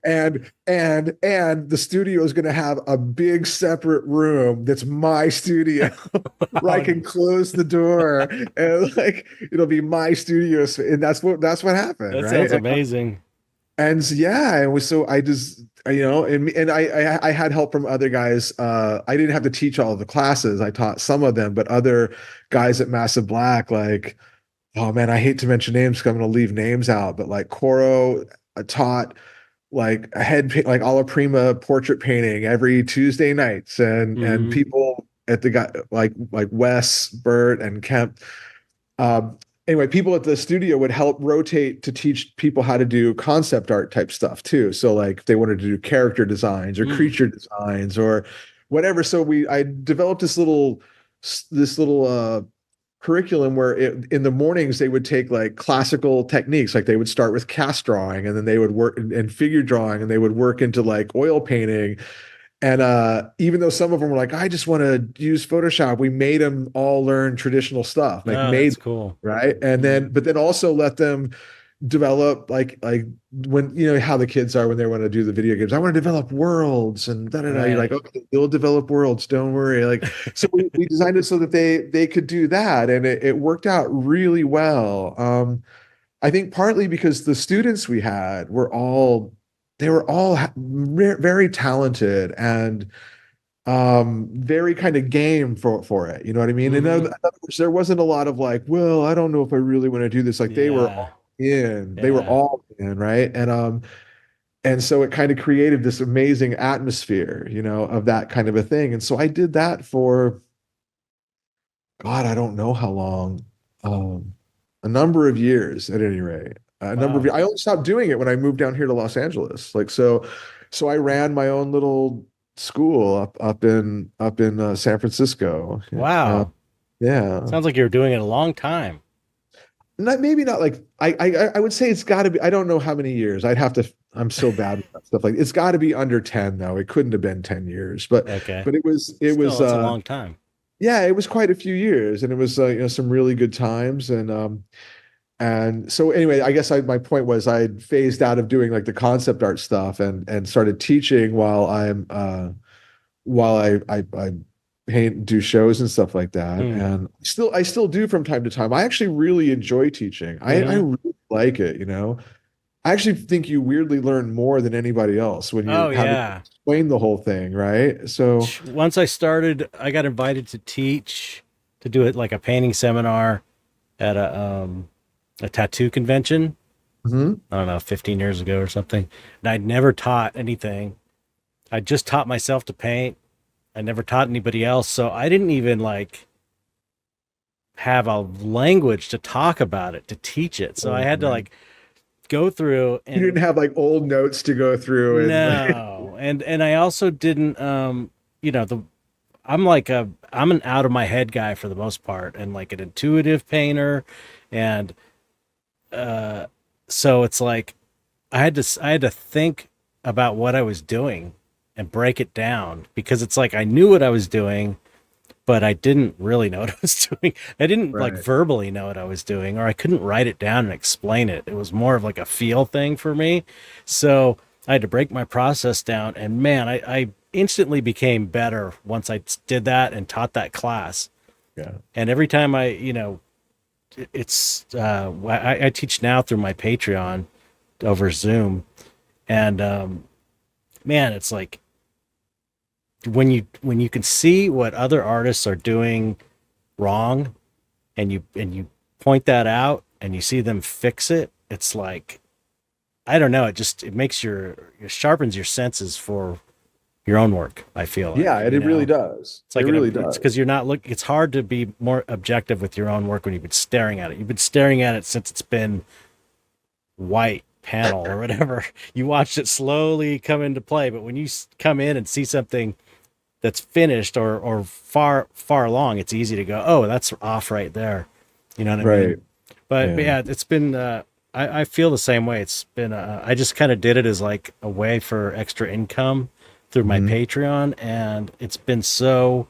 And the studio is going to have a big separate room that's my studio where I Oh, can close the door and like, it'll be my studio. And that's what happened. that Right. sounds amazing. And yeah, and so I just and I had help from other guys. I didn't have to teach all of the classes. I taught some of them, but other guys at Massive Black, like, oh man, I hate to mention names because I'm going to leave names out, but like Coro taught like like alla prima portrait painting every Tuesday nights, and Hmm. people at the guy like Wes, Bert, and Kemp. Anyway, people at the studio would help rotate to teach people how to do concept art type stuff too. So like if they wanted to do character designs or Mm. creature designs or whatever. So I developed this little curriculum where in the mornings they would take like classical techniques, like they would start with cast drawing and then they would work and figure drawing and they would work into like oil painting. And even though some of them were like, I just want to use Photoshop, we made them all learn traditional stuff, like Oh, made that's cool. right. And then, but then also let them develop like when you know how the kids are when they want to do the video games. I want to develop worlds and da da da. You're like, Right. okay, they'll develop worlds. Don't worry. Like, so we designed it so that they could do that, and it worked out really well. I think partly because the students we had were all they were all very talented and very kind of game for it, you know what I mean? In Mm-hmm. other words, there wasn't a lot of like, well, I don't know if I really want to do this. Like Yeah. they were Yeah. all in, right? And so it kind of created this amazing atmosphere, you know, of that kind of a thing. And so I did that for God, I don't know how long. A number of years at any rate. A number of Wow. years. I only stopped doing it when I moved down here to Los Angeles. Like so I ran my own little school up in San Francisco. Wow. Yeah. Sounds like you were doing it a long time. Not maybe not like I would say it's got to be. I don't know how many years. I'd have to. I'm so bad with that stuff. Like it's got to be under 10 though. It couldn't have been 10 years, Okay. but it was Still, that's a long time. yeah, it was quite a few years, and it was you know some really good times, and so anyway, I guess my point was I phased out of doing like the concept art stuff and started teaching while I paint do shows and stuff like that, Hmm. and I still do from time to time. I actually really enjoy teaching. I Mm-hmm. really like it, you know. I actually think you weirdly learn more than anybody else when Oh you're having to yeah. explain the whole thing, right? So, Once I started, I got invited to teach, to do it like a painting seminar at a tattoo convention. mhm. I don't know, 15 years ago or something. And I'd never taught anything. I just taught myself to paint. I never taught anybody else, so I didn't even like have a language to talk about it, to teach it. So I Oh, had to man. like go through You didn't and have like old notes to go through and like, no. And I also didn't you know, the I'm an out of my head guy for the most part and like an intuitive painter and uh so it's like I had to think about what I was doing and break it down because it's like I knew what I was doing, but I didn't really know what I was doing. I didn't like right. verbally know what I was doing, or I couldn't write it down and explain it. It was more of like a feel thing for me. So I had to break my process down, and man, I instantly became better once I did that and taught that class. Yeah. And every time it's I teach now through my Patreon over Zoom, and man, it's like when you can see what other artists are doing wrong and you point that out and you see them fix it, it's like I don't know, it makes it sharpens your senses for your own work, I feel Yeah, like, it, you it really know. does. It's It like really it's does. because you're not look it's hard to be more objective with your own work when you've been staring at it. You've been staring at it since it's been white panel or whatever. You watched it slowly come into play, but when you come in and see something that's finished or far along, it's easy to go, oh, that's off right there. You know what I mean? Right. But Yeah. yeah, it's been. I feel the same way. It's been. I just kind of did it as like a way for extra income through my Mhm. Patreon, and it's been so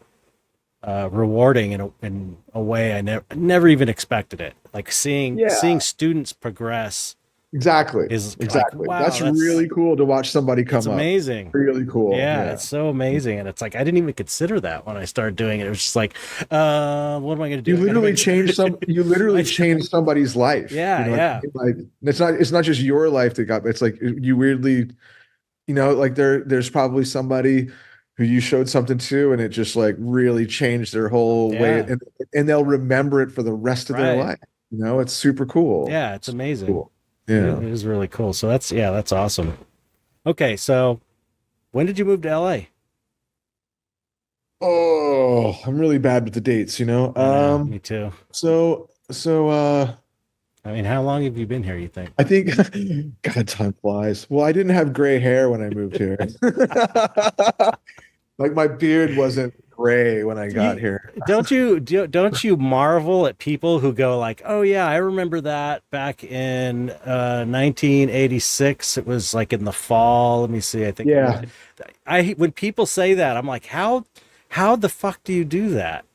rewarding in a way I never even expected it. Like seeing Yeah, students progress exactly. is like, Exactly. wow, That's really cool to watch somebody it's come up. amazing. Really cool. Yeah, Yeah. it's so amazing. And it's like I didn't even consider that when I started doing it. It was just like, what am I gonna do? I gotta make You I, literally change somebody's life. You yeah, know what I yeah. mean? Like it's not just your life that got, it's like you weirdly, you know, like there's probably somebody who you showed something to and it just like really changed their whole way Yeah. and they'll remember it for the rest of their Right. life. You know, it's super cool. Yeah, it's Super amazing. cool. Yeah. It is really cool. So that's awesome. Okay, so when did you move to LA? Oh, I'm really bad with the dates, you know. I know, me too. So I mean, how long have you been here, you think? I think God, time flies. Well, I didn't have gray hair when I moved here. Like my beard wasn't gray when I got You here. don't you marvel at people who go like, "Oh yeah, I remember that back in 1986. It was like in the fall. Let me see. I think it was Yeah, I when people say that, I'm like, how the fuck do you do that?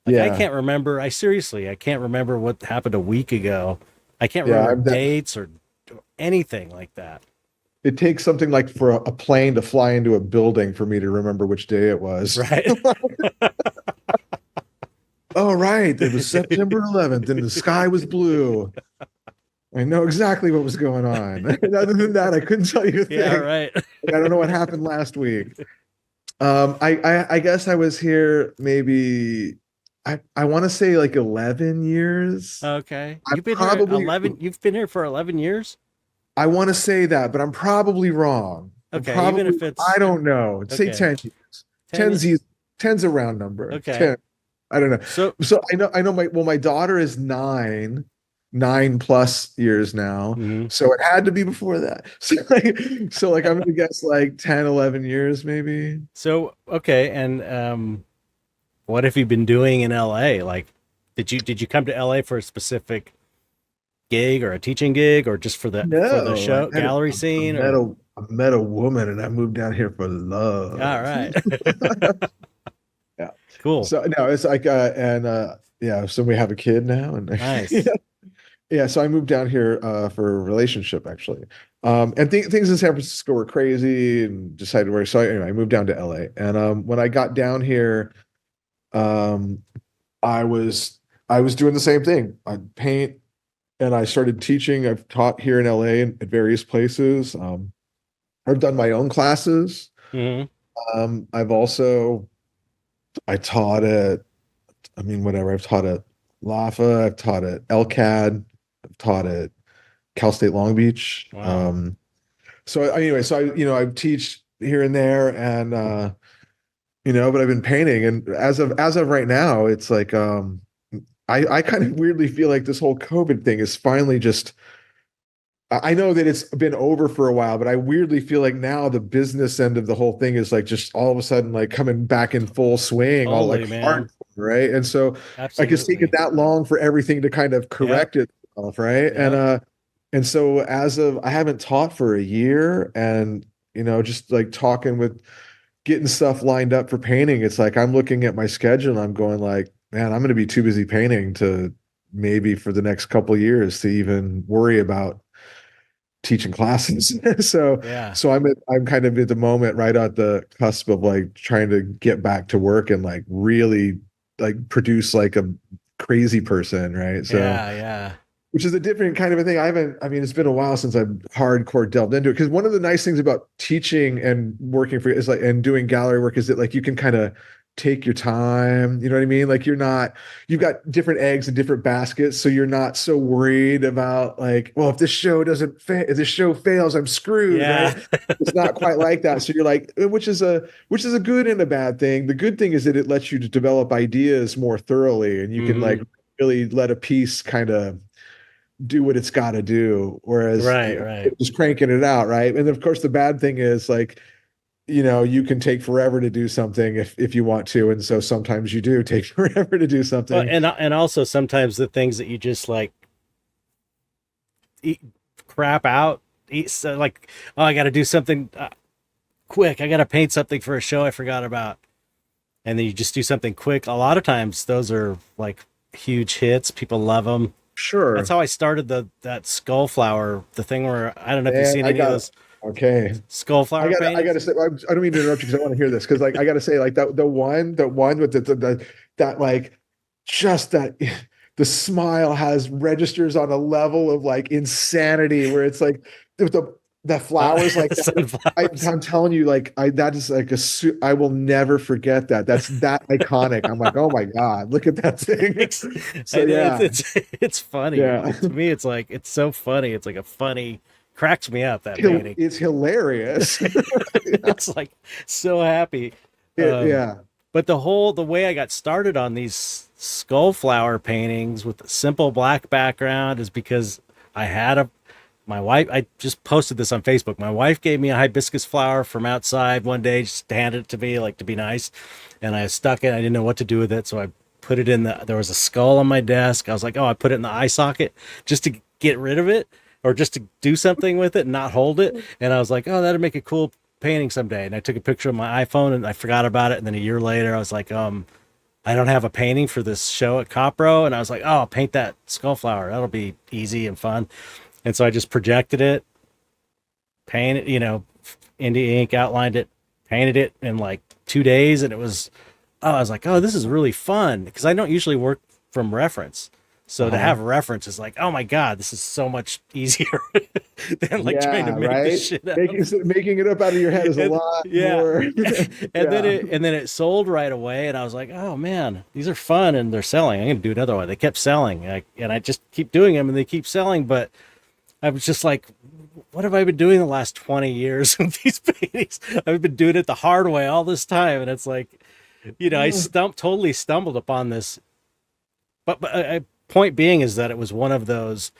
Like I yeah, can't remember. I can't remember what happened a week ago. I can't yeah. remember I'm that dates or anything like that. It takes something like for a plane to fly into a building for me to remember which day it was. Right. Oh, right. It was September 11th and the sky was blue. I know exactly what was going on. Other than that, I couldn't tell you a thing. Yeah, right. I don't know what happened last week. I guess I was here maybe I want to say like 11 years. Okay. I You've been here probably 11, you've been here for 11 years? I want to say that, but I'm probably wrong. Okay, even if I it's don't know. Say okay. 10 years. 10 10's a round number. Okay. 10. I don't know. So So I know my daughter is 9+ years now. mhm. So it had to be before that. So I'm gonna guess like 10, 11 years maybe. So okay, and what have you been doing in LA? Like did you come to LA for a specific gig or a teaching gig or just for the No, show gallery scene or I met a woman and I moved down here for all love. right. Yeah. Cool. So no, it's like yeah, so we have a kid now and Nice. yeah, so I moved down here for a relationship actually. And things in San Francisco were crazy and decided where so anyway, I moved down to LA. And when I got down here, um I was I was doing the same thing. I'd paint and I started teaching. I've taught here in LA and at various places. I've done my own classes. Hmm. I've also I taught at I mean whatever. I've taught at LAFA, I've taught at LCAD, I've taught at Cal State Long Beach. Wow. So anyway, so I teach here and there and but I've been painting and as of right now, it's like I kind of weirdly feel like this whole COVID thing is finally just I know that it's been over for a while, but I weirdly feel like now the business end of the whole thing is like just all of a sudden like coming back in full swing, all Totally, like man. hard, right? And so like it's taken Absolutely. that long for everything to kind of Yep. correct itself, right? Yep. And so as of I haven't taught for a year and just like talking with getting stuff lined up for painting, it's like I'm looking at my schedule and I'm going like, man, I'm going to be too busy painting to maybe for the next couple of years to even worry about teaching classes. so Yeah. so I'm kind of at the moment right at the cusp of like trying to get back to work and like really like produce like a crazy person, right? So Yeah. Yeah. which is a different kind of a thing. I mean, it's been a while since I've hardcore delved into it. Because one of the nice things about teaching and working for is like and doing gallery work is that like you can kind of take your time. You know what I mean? Like you've got different eggs in different baskets, so you're not so worried about like, well, if this show doesn't fail, if this show fails, I'm screwed, Yeah. right? It's not quite like that. So you're like, which is a good and a bad thing. The good thing is that it lets you to develop ideas more thoroughly, and you can Hmm. like really let a piece kind of do what it's got to do. Whereas Right. Right. just cranking it out, right? And of course, the bad thing is like, you can take forever to do something if you want to, and so sometimes you do take forever to do Well, something. and also sometimes the things that you just like eat crap out, eat so like, oh, I got to do something quick. I got to paint something for a show I forgot about, and then you just do something quick. A lot of times those are like huge hits. People love them. That's Sure, how I started that skull flower, the thing where I don't know if you've and seen I any of got those okay. skull I flower got I got to paintings. say I don't mean to interrupt you because I want to hear this because like I got to say like that the one with that like just that the smile has registers on a level of like insanity where it's like the flowers like that. Sunflowers. I'm telling you, like that is like I will never forget that. That's that iconic. I'm like, oh my God, look at that thing. So I know yeah, it's funny. yeah, To me, it's like it's so funny. It's like a funny cracks me up that painting. it's hilarious. Yeah, It's like so happy. Um, yeah, but the way I got started on these skull flower paintings with a simple black background is because I had a my wife. I just posted this on Facebook. My wife gave me a hibiscus flower from outside one day, just handed it to me like to be nice, and I stuck it. I didn't know what to do with it, so I put it in the. There was a skull on my desk. I was like, oh, I put it in the eye socket just to get rid of it or just to do something with it and not hold it. And I was like, oh, that'd make a cool painting someday. And I took a picture of my iPhone and I forgot about it. And then a year later, I was like, I don't have a painting for this show at Copro. And I was like, oh, I'll paint that skull flower. That'll be easy and fun. And so I just projected it painted, India ink outlined it, painted it in like 2 days. And I was like, oh, this is really fun because I don't usually work from reference. So to Uh-huh. have reference is like, oh my God, this is so much easier than like trying to Yeah, make this right. shit up. Making it up out of your head is a And, lot yeah. more. Yeah. And then it sold right away. And I was like, oh man, these are fun and they're selling. I'm going to do another one. They kept selling. And I just keep doing them and they keep selling. But I was just like, what have I been doing the last 20 years with these paintings? I've been doing it the hard way all this time. And it's like, I totally stumbled upon this. But point being is that it was one of those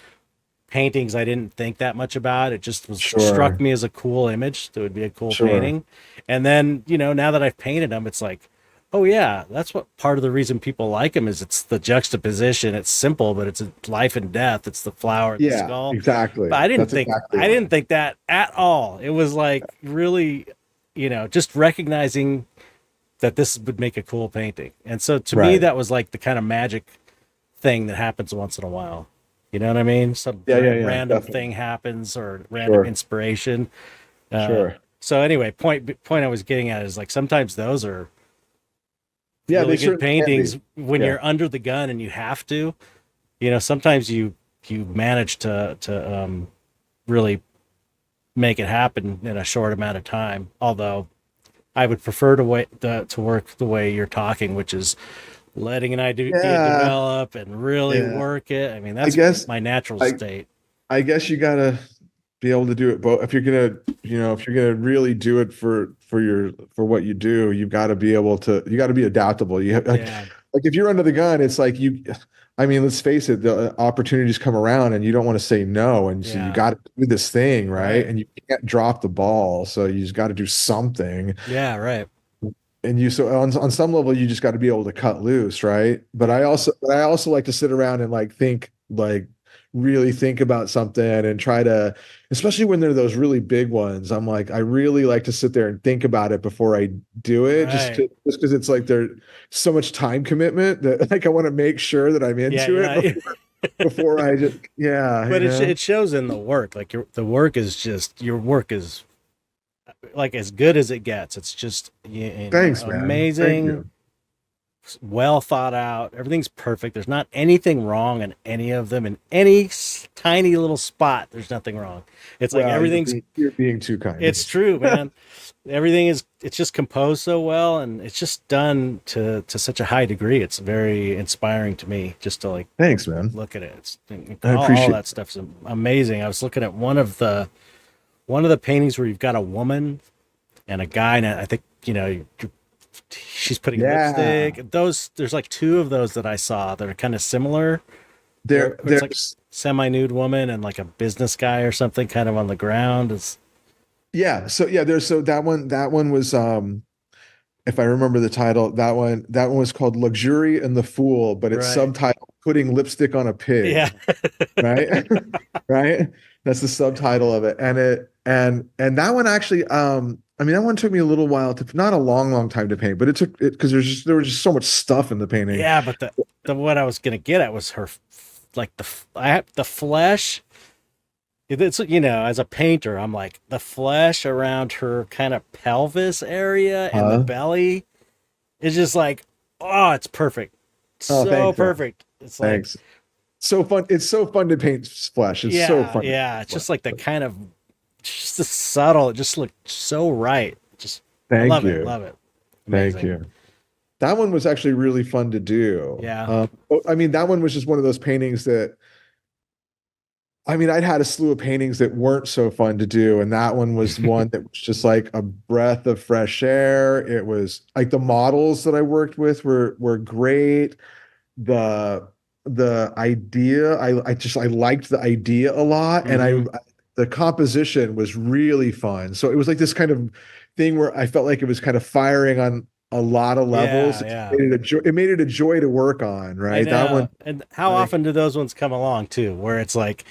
paintings I didn't think that much about. It just struck Sure. me as a cool image. That would be a cool Sure. painting. And then, now that I've painted them, it's like, oh yeah, that's what part of the reason people like them is it's the juxtaposition. It's simple, but it's a life and death. It's the flower, the Yeah, skull. But exactly. That's exactly I didn't right. think that at all. It was like really, just recognizing that this would make a cool painting. And so to me, Right. that was like the kind of magic thing that happens once in a while. You know what I mean? Some Yeah, yeah, yeah, random definitely. thing happens or random Sure. inspiration. Uh, Sure. so anyway, point I was getting at is like sometimes those are Yeah, they really good certainly can paintings be. when Yeah. you're under the gun and you have to. Sometimes you manage to really make it happen in a short amount of time. Although I would prefer to work the way you're talking, which is letting an idea Yeah. develop and really Yeah. work it. I mean, I that's guess my natural I state. I guess you gotta be able to do it both. If you're gonna really do it for what you do, you got to be adaptable. You have Yeah. like if you're under the gun, it's like I mean, let's face it, the opportunities come around and you don't want to say no. And so you Yeah. got to do this thing, right? Right. And you can't drop the ball. So you just got to do something. Yeah. Right. And so on some level, you just got to be able to cut loose, right? Yeah. But I also like to sit around and really think about something and try to, especially when they're those really big ones. I'm like, I really like to sit there and think about it before I do it, Right. just because it's like there's so much time commitment that like I want to make sure that I'm Yeah. into it Yeah. before I just, yeah, But it shows in the work. Like the work is just your work is like as good as it gets. It's just Thanks, man. Thank amazing, you. well thought out. Everything's perfect. There's not anything wrong in any of them. In any tiny little spot, there's nothing wrong. It's like Well, everything's. you're being too kind. It's true, man. Everything is. It's just composed so well, and it's just done to such a high degree. It's very inspiring to me just to like Thanks, man. look at it. It's I all appreciate that stuff's amazing. I was looking at one of the paintings where you've got a woman and a guy, and I think she's putting Yeah. lipstick. There's like two of those that I saw that are kind of similar. There, Where it's like there's semi-nude woman and like a business guy or something, kind of on the ground. It's Yeah, so yeah, there's so that one was if I remember the title, that one was called Luxury and the Fool, but it's right. subtitled Putting Lipstick on a Yeah. Pig, right? Right? That's the subtitle of it. And that one actually I mean that one took me a little while to not a long time to paint, but it took it because there was just so much stuff in the painting. Yeah, but the what I was gonna get at was her, like the flesh. It's as a painter, I'm like the flesh around her kind of pelvis area and the Huh? belly is just like, oh, it's perfect, Oh, so thanks, man. perfect. It's like, Thanks. So fun. It's so fun to paint flesh. It's so yeah, fun to yeah. paint It's just like the flesh. kind of just the subtle. It just looked so right. Just I Thank love it, you. love it. Thank Amazing. you. That one was actually really fun to do. Yeah. I mean, that one was just one of those paintings that, I mean, I'd had a slew of paintings that weren't so fun to do, and that one was one that was just like a breath of fresh air. It was like the models that I worked with were great. The the idea, I liked the idea a lot, and Hmm. the composition was really fun. So it was like this kind of thing where I felt like it was kind of firing on a lot of levels. Yeah, It yeah. made it a joy, it made it a joy to work on, I right? That know. one, And how like, often do those ones come along too, where it's like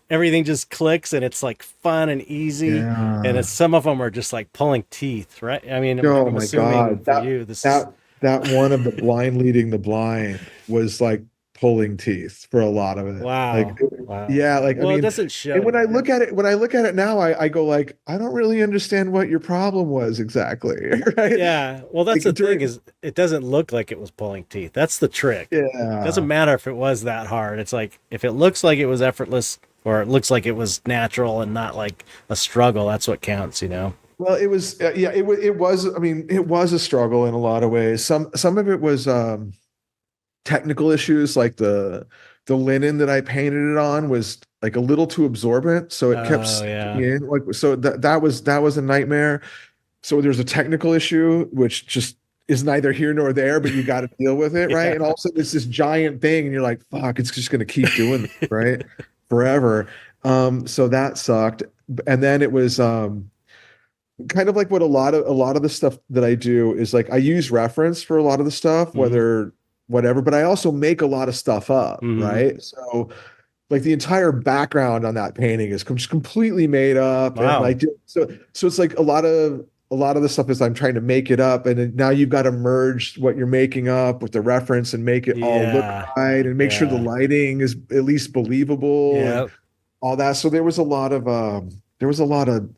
everything just clicks and it's like fun and easy, and yeah. it's some of them are just like pulling teeth, right? I mean, Oh I'm my assuming God. for you, this is That one of the blind leading the blind was like pulling teeth for a lot of it. Like, Wow. Wow. yeah, like I Well, it mean, doesn't and show when I yet. look at it, now, I go like, I don't really understand what your problem was exactly, right? Yeah. Well, that's Like the thing during, is it doesn't look like it was pulling teeth. That's the trick. It doesn't yeah. matter if it was that hard. It's like if it looks like it was effortless or it looks like it was natural and not like a struggle, that's what counts, you know? Well, it was, yeah, it was, I mean, it was a struggle in a lot of ways. Some of it was, technical issues, like the linen that I painted it on was like a little too absorbent, so it kept Oh, sticking yeah. in. Like, so that was a nightmare. So there's a technical issue, which just is neither here nor there, but you got to deal with it, right? Yeah. And all of a sudden it's this giant thing, and you're like, fuck, it's just gonna keep doing this, right? Forever. So that sucked. And then it was kind of like what a lot of the stuff that I do is like I use reference for a lot of the stuff, Hmm. whether whatever, but I also make a lot of stuff up, Hmm. right? So like the entire background on that painting is completely made up, and I Wow. do so it's like a lot of the stuff is I'm trying to make it up, and then now you've got to merge what you're making up with the reference and make it all look Yeah. right and make sure the Yeah. lighting is at least believable and Yeah. all that. So there was a lot of there was a lot of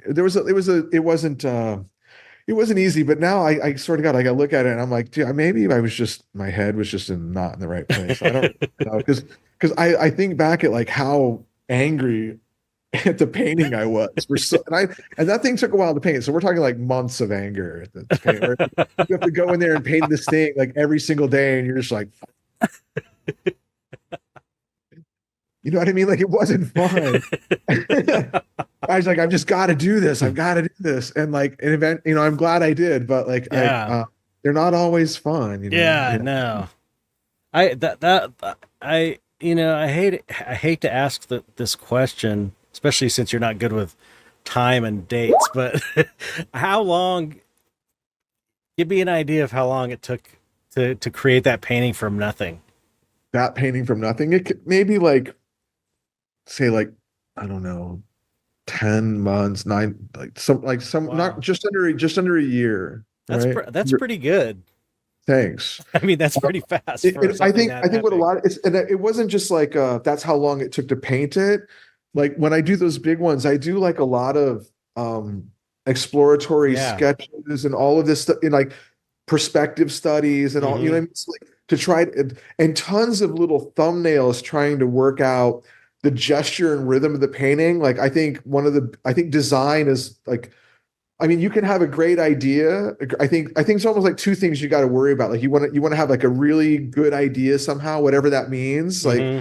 there was a, it was a it wasn't easy, but now I sort of got like I look at it and I'm like, dude, maybe I was just my head was just not in the right place. I don't know because I think back at like how angry at the painting I was. And that thing took a while to paint. So we're talking like months of anger at this paint. Where you have to go in there and paint this thing like every single day, and you're just like, you know what I mean? Like it wasn't fun. I was like, I've just got to do this. I've got to do this. And like an event, I'm glad I did, but like Yeah. they're not always fun, Yeah, no. I hate to ask this question, especially since you're not good with time and dates, but how long, give me an idea of how long it took to create that painting from nothing. That painting from nothing. It could maybe like say like, I don't know, 10 months, some not Wow. just under a year, right? That's pretty good. Thanks. I mean, that's pretty fast for I something think that what a big. lot it's and it wasn't just like that's how long it took to paint it. Like when I do those big ones, I do like a lot of exploratory Yeah. sketches and all of this stuff in like perspective studies and all, you know what I Hmm. mean? It's like to try and tons of little thumbnails trying to work out the gesture and rhythm of the painting. Like I think design is like I mean, you can have a great idea. I think it's almost like two things you got to worry about. Like you want to have like a really good idea somehow, whatever that means. Like Hmm.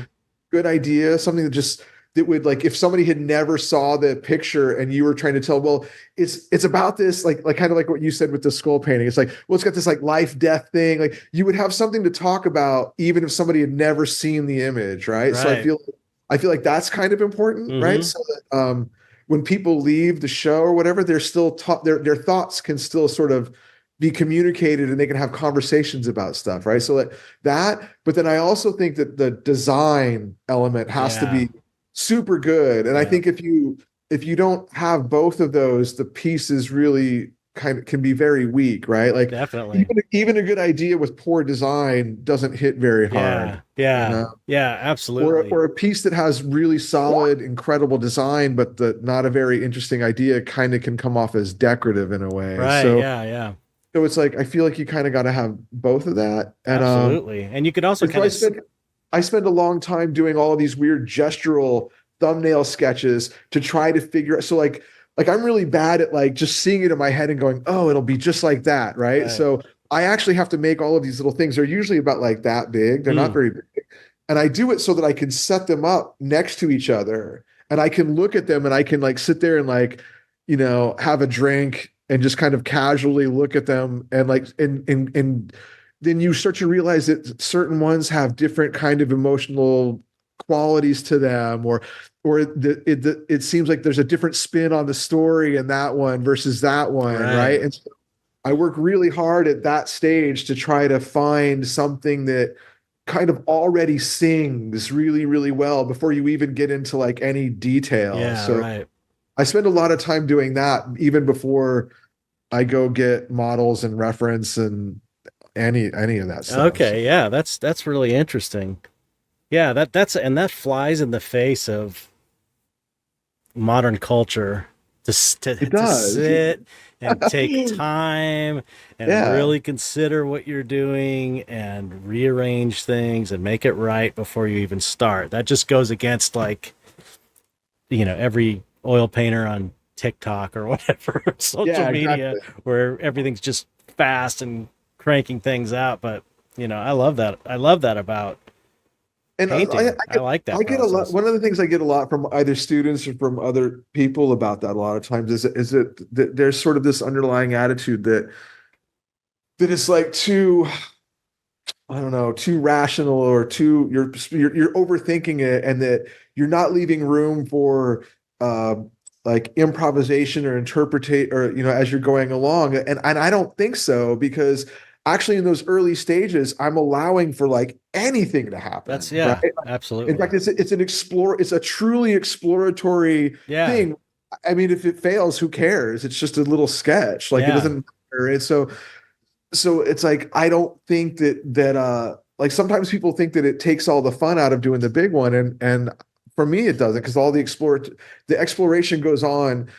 good idea, something that would like if somebody had never saw the picture and you were trying to tell, well, it's about this like kind of like what you said with the skull painting. It's like, well, it's got this like life death thing. Like you would have something to talk about even if somebody had never seen the image, right? So Right. I feel like that's kind of important, right? Hmm. So that when people leave the show or whatever, they're still taught their thoughts can still sort of be communicated and they can have conversations about stuff, right? So but then I also think that the design element has to Yeah. be super good. And I Yeah. think if you don't have both of those, the piece is really kind of can be very weak, right? Like Definitely. even a good idea with poor design doesn't hit very hard, Yeah. you Yeah. know? Yeah, or absolutely. or a piece that has really solid, incredible design, but the not a very interesting idea kind of can come off as decorative in a way. Right. So Yeah. Yeah. it's like I feel like you kind of got to have both of that. Absolutely. And you could also And so kind of I spend a long time doing all of these weird gestural thumbnail sketches to try to figure out. So like I'm really bad at like just seeing it in my head and going, oh, it'll be just like that, right? right. So I actually have to make all of these little things. They're usually about like that big. They're not Mm, very big. And I do it so that I can set them up next to each other and I can look at them and I can like sit there and like, have a drink and just kind of casually look at them and like and then you start to realize that certain ones have different kind of emotional qualities to them or it seems like there's a different spin on the story in that one versus that one, right? right. And so I work really hard at that stage to try to find something that kind of already sings really, really well before you even get into like any detail. Yeah, So right. I spend a lot of time doing that even before I go get models and reference and any of that stuff. So, Okay, yeah, that's really interesting. Yeah, that flies in the face of modern culture it to does. sit and take time and Yeah. really consider what you're doing and rearrange things and make it right before you even start. That just goes against like, every oil painter on TikTok or whatever social Yeah, media exactly. where everything's just fast and cranking things out. But, I love that. I love that about And painting. I I get like I that get a lot. process. One of the things I get a lot from either students or from other people about that a lot of times is that there's sort of this underlying attitude that it's like too, I don't know, too rational or too you're overthinking it, and that you're not leaving room for uh, like improvisation or interpretate or as you're going along. And I don't think so, because actually in those early stages I'm allowing for like anything to That's, happen, right? yeah, In fact, absolutely. it's a truly exploratory Yeah. thing. I mean, if it fails, who cares? It's just a little sketch. Like, it Yeah. doesn't matter. And so it's like, I don't think that like sometimes people think that it takes all the fun out of doing the big one, and for me it doesn't, because all the exploration goes on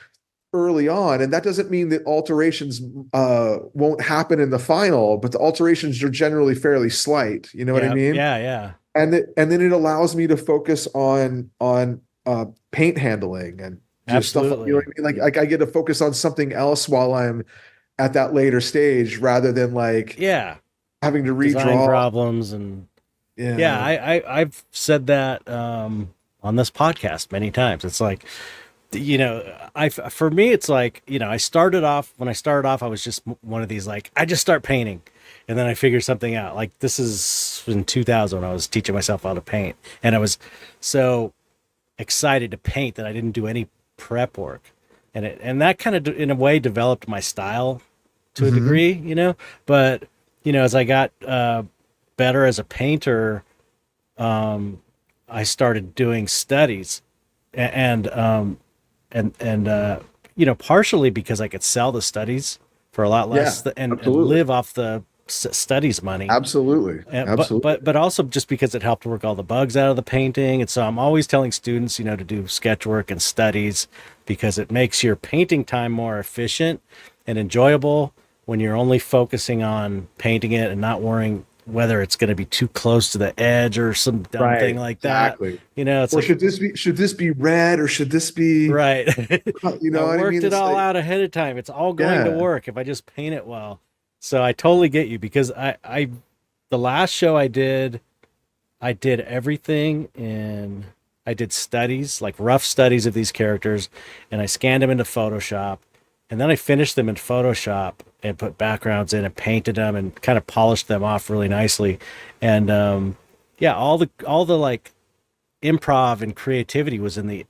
early on, and that doesn't mean that alterations won't happen in the final, but the alterations are generally fairly slight. You know what I Yeah. mean? Yeah. Yeah. And then it allows me to focus on paint handling and just stuff like, Absolutely. what I mean? Like I get to focus on something else while I'm at that later stage, rather than like Yeah. having to Design redraw. problems and yeah, Yeah. I've said that on this podcast many times. It's like, I for me it's like, when I started off I was just one of these, like, I just start painting and then I figure something out. Like, this is in 2000 when I was teaching myself how to paint, and I was so excited to paint that I didn't do any prep work. And that kind of in a way developed my style to a Hmm. degree, but as I got better as a painter, I started doing studies, and partially because I could sell the studies for a lot Yeah, less and absolutely. live off the studies money. Absolutely. But Absolutely. but also just because it helped work all the bugs out of the painting. And so I'm always telling students, to do sketch work and studies, because it makes your painting time more efficient and enjoyable when you're only focusing on painting it and not worrying whether it's going to be too close to the edge or some dumb thing Right. like that. Exactly. It's Or like, should this be red, or should this be, right. you I know what I worked mean? it It's all like, out ahead of time. It's all going to yeah. work if I just paint it well. So I totally get you, because the last show I did everything in, I did studies, like rough studies of these characters, and I scanned them into Photoshop. And then I finished them in Photoshop and put backgrounds in and painted them and kind of polished them off really nicely. And yeah, all the like improv and creativity was in the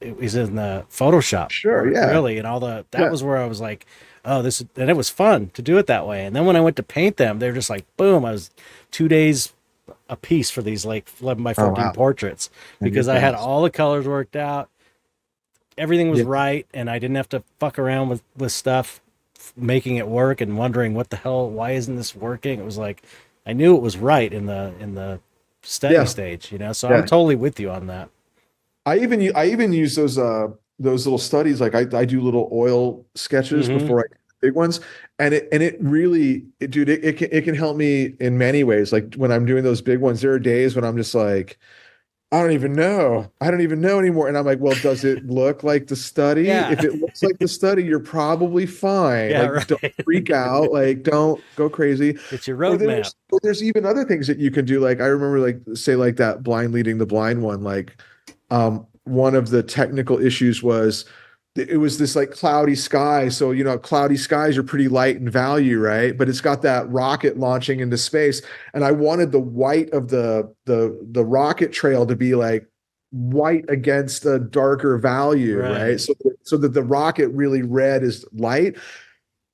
Photoshop Sure. work, Yeah. really. And that Yeah. was where I was like, oh, and it was fun to do it that way. And then when I went to paint them, they're just like, boom, I was 2 days a piece for these like 11 by Oh 14 wow. portraits, And you're because I had fast. all the colors worked out. Everything was Yeah. right. And I didn't have to fuck around with stuff, making it work and wondering what the hell, why isn't this working? It was like, I knew it was right in the study Yeah. stage, so I'm Yeah. totally with you on that. I even use those little studies. Like I do little oil sketches Hmm. before I do big ones, and it really, dude, it can help me in many ways. Like when I'm doing those big ones, there are days when I'm just like, I don't even know. I don't even know anymore. And I'm like, well, does it look like the study? Yeah. If it looks like the study, you're probably fine. Yeah, Like, don't right. freak out. Like, don't go crazy. It's your Or then roadmap. there's even other things that you can do. Like I remember, like, say like that blind leading the blind one. Like, one of the technical issues was it was this like cloudy sky. So, cloudy skies are pretty light in value, right? But it's got that rocket launching into space. And I wanted the white of the rocket trail to be like white against a darker value, right? Right. So that the rocket really red is light.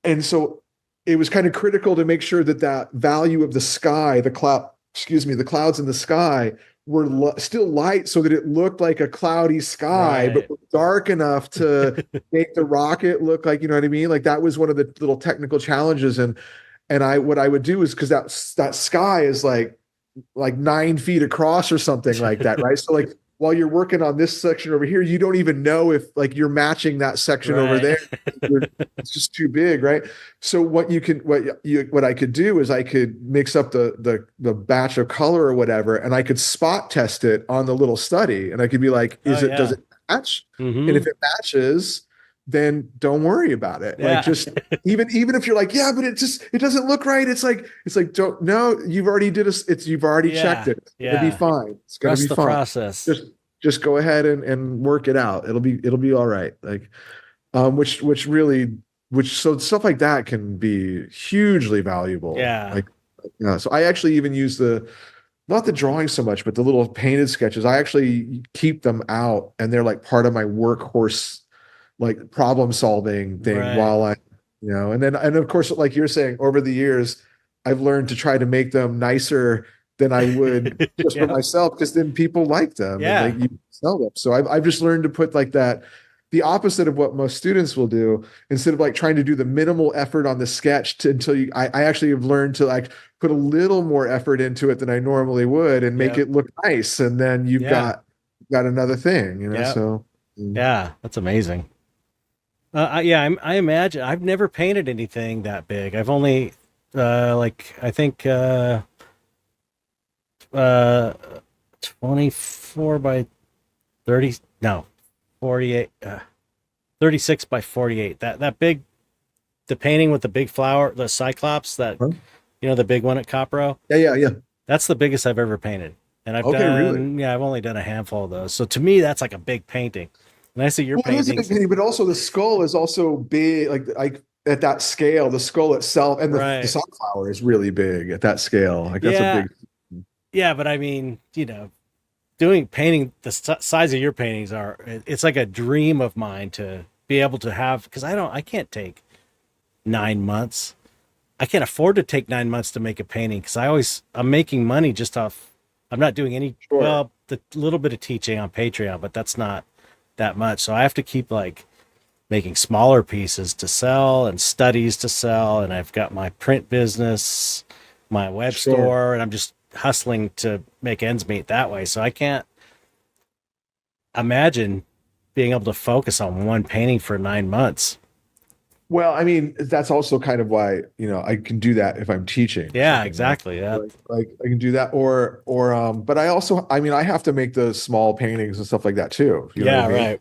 And so it was kind of critical to make sure that that value of the sky, the clouds in the sky were still light, so that it looked like a cloudy sky, but Right. dark enough to make the rocket look like, you know what I mean? Like that was one of the little technical challenges. And what I would do is, because that sky is like 9 feet across or something like that, right? So like while you're working on this section over here, you don't even know if like you're matching that section over there. It's just too big, right? So what I could do is I could mix up the batch of color or whatever, and I could spot test it on the little study, and I could be like, does it match? And if it matches, then don't worry about it. Like, just even if you're like, yeah, but it doesn't look right. It's like, don't, no, you've already you've already checked it. It's gonna be fine. It's gonna be fine. Process. Just go ahead and work it out. It'll be all right. Like, so stuff like that can be hugely valuable. Yeah. Like, so I actually even use not the drawing so much, but the little painted sketches. I actually keep them out, and they're like part of my workhorse, like problem solving thing, while I, and of course, like you're saying, over the years, I've learned to try to make them nicer than I would just for myself, because then people like them and you sell them. So I've just learned to put like that, the opposite of what most students will do. Instead of like trying to do the minimal effort on the sketch I actually have learned to like put a little more effort into it than I normally would, and make it look nice. And then you've got another thing, so. Yeah, that's amazing. I imagine I've never painted anything that big. I've only, I think, 24 by 30, no, 48, 36 by 48. That big, the painting with the big flower, the Cyclops, the big one at Copro. Yeah. That's the biggest I've ever painted. And I've only done a handful of those. So to me, that's like a big painting. And I see your paintings. It is a big painting, but also the skull is also big, like at that scale, the skull itself, and the sunflower is really big at that scale. Like, that's a big. Yeah, but I mean, painting the size of your paintings it's like a dream of mine to be able to have, because I can't take 9 months. I can't afford to take 9 months to make a painting, because I'm making money just off. I'm not doing any, the little bit of teaching on Patreon, but that's not that much. So I have to keep like making smaller pieces to sell and studies to sell. And I've got my print business, my web store, and I'm just hustling to make ends meet that way. So I can't imagine being able to focus on one painting for 9 months. Well, I mean, that's also kind of why, I can do that if I'm teaching. Yeah, exactly. Yeah. Like I can do that, or but I also, I mean, I have to make the small paintings and stuff like that too. You know what I mean?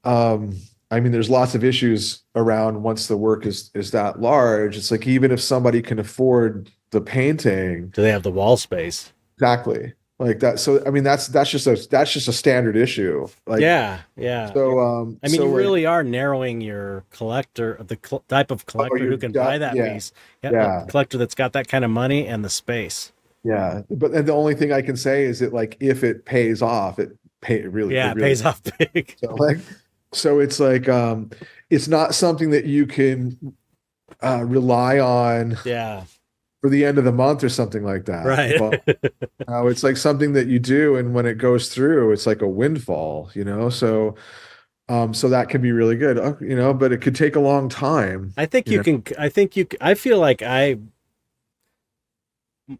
Right. I mean, there's lots of issues around once the work is that large. It's like, even if somebody can afford the painting, do they have the wall space? Exactly. Like that. So, I mean, that's just a standard issue. Like, yeah. So, I mean, you really are narrowing your collector, the type of collector who can buy that piece. Yeah. A collector that's got that kind of money and the space. Yeah. And the only thing I can say is that, like, if it pays off, it really pays off big. So it's like, it's not something that you can rely on. Yeah. For the end of the month or something like that. Right. But, it's like something that you do, and when it goes through, it's like a windfall, so that can be really good, but it could take a long time. I feel like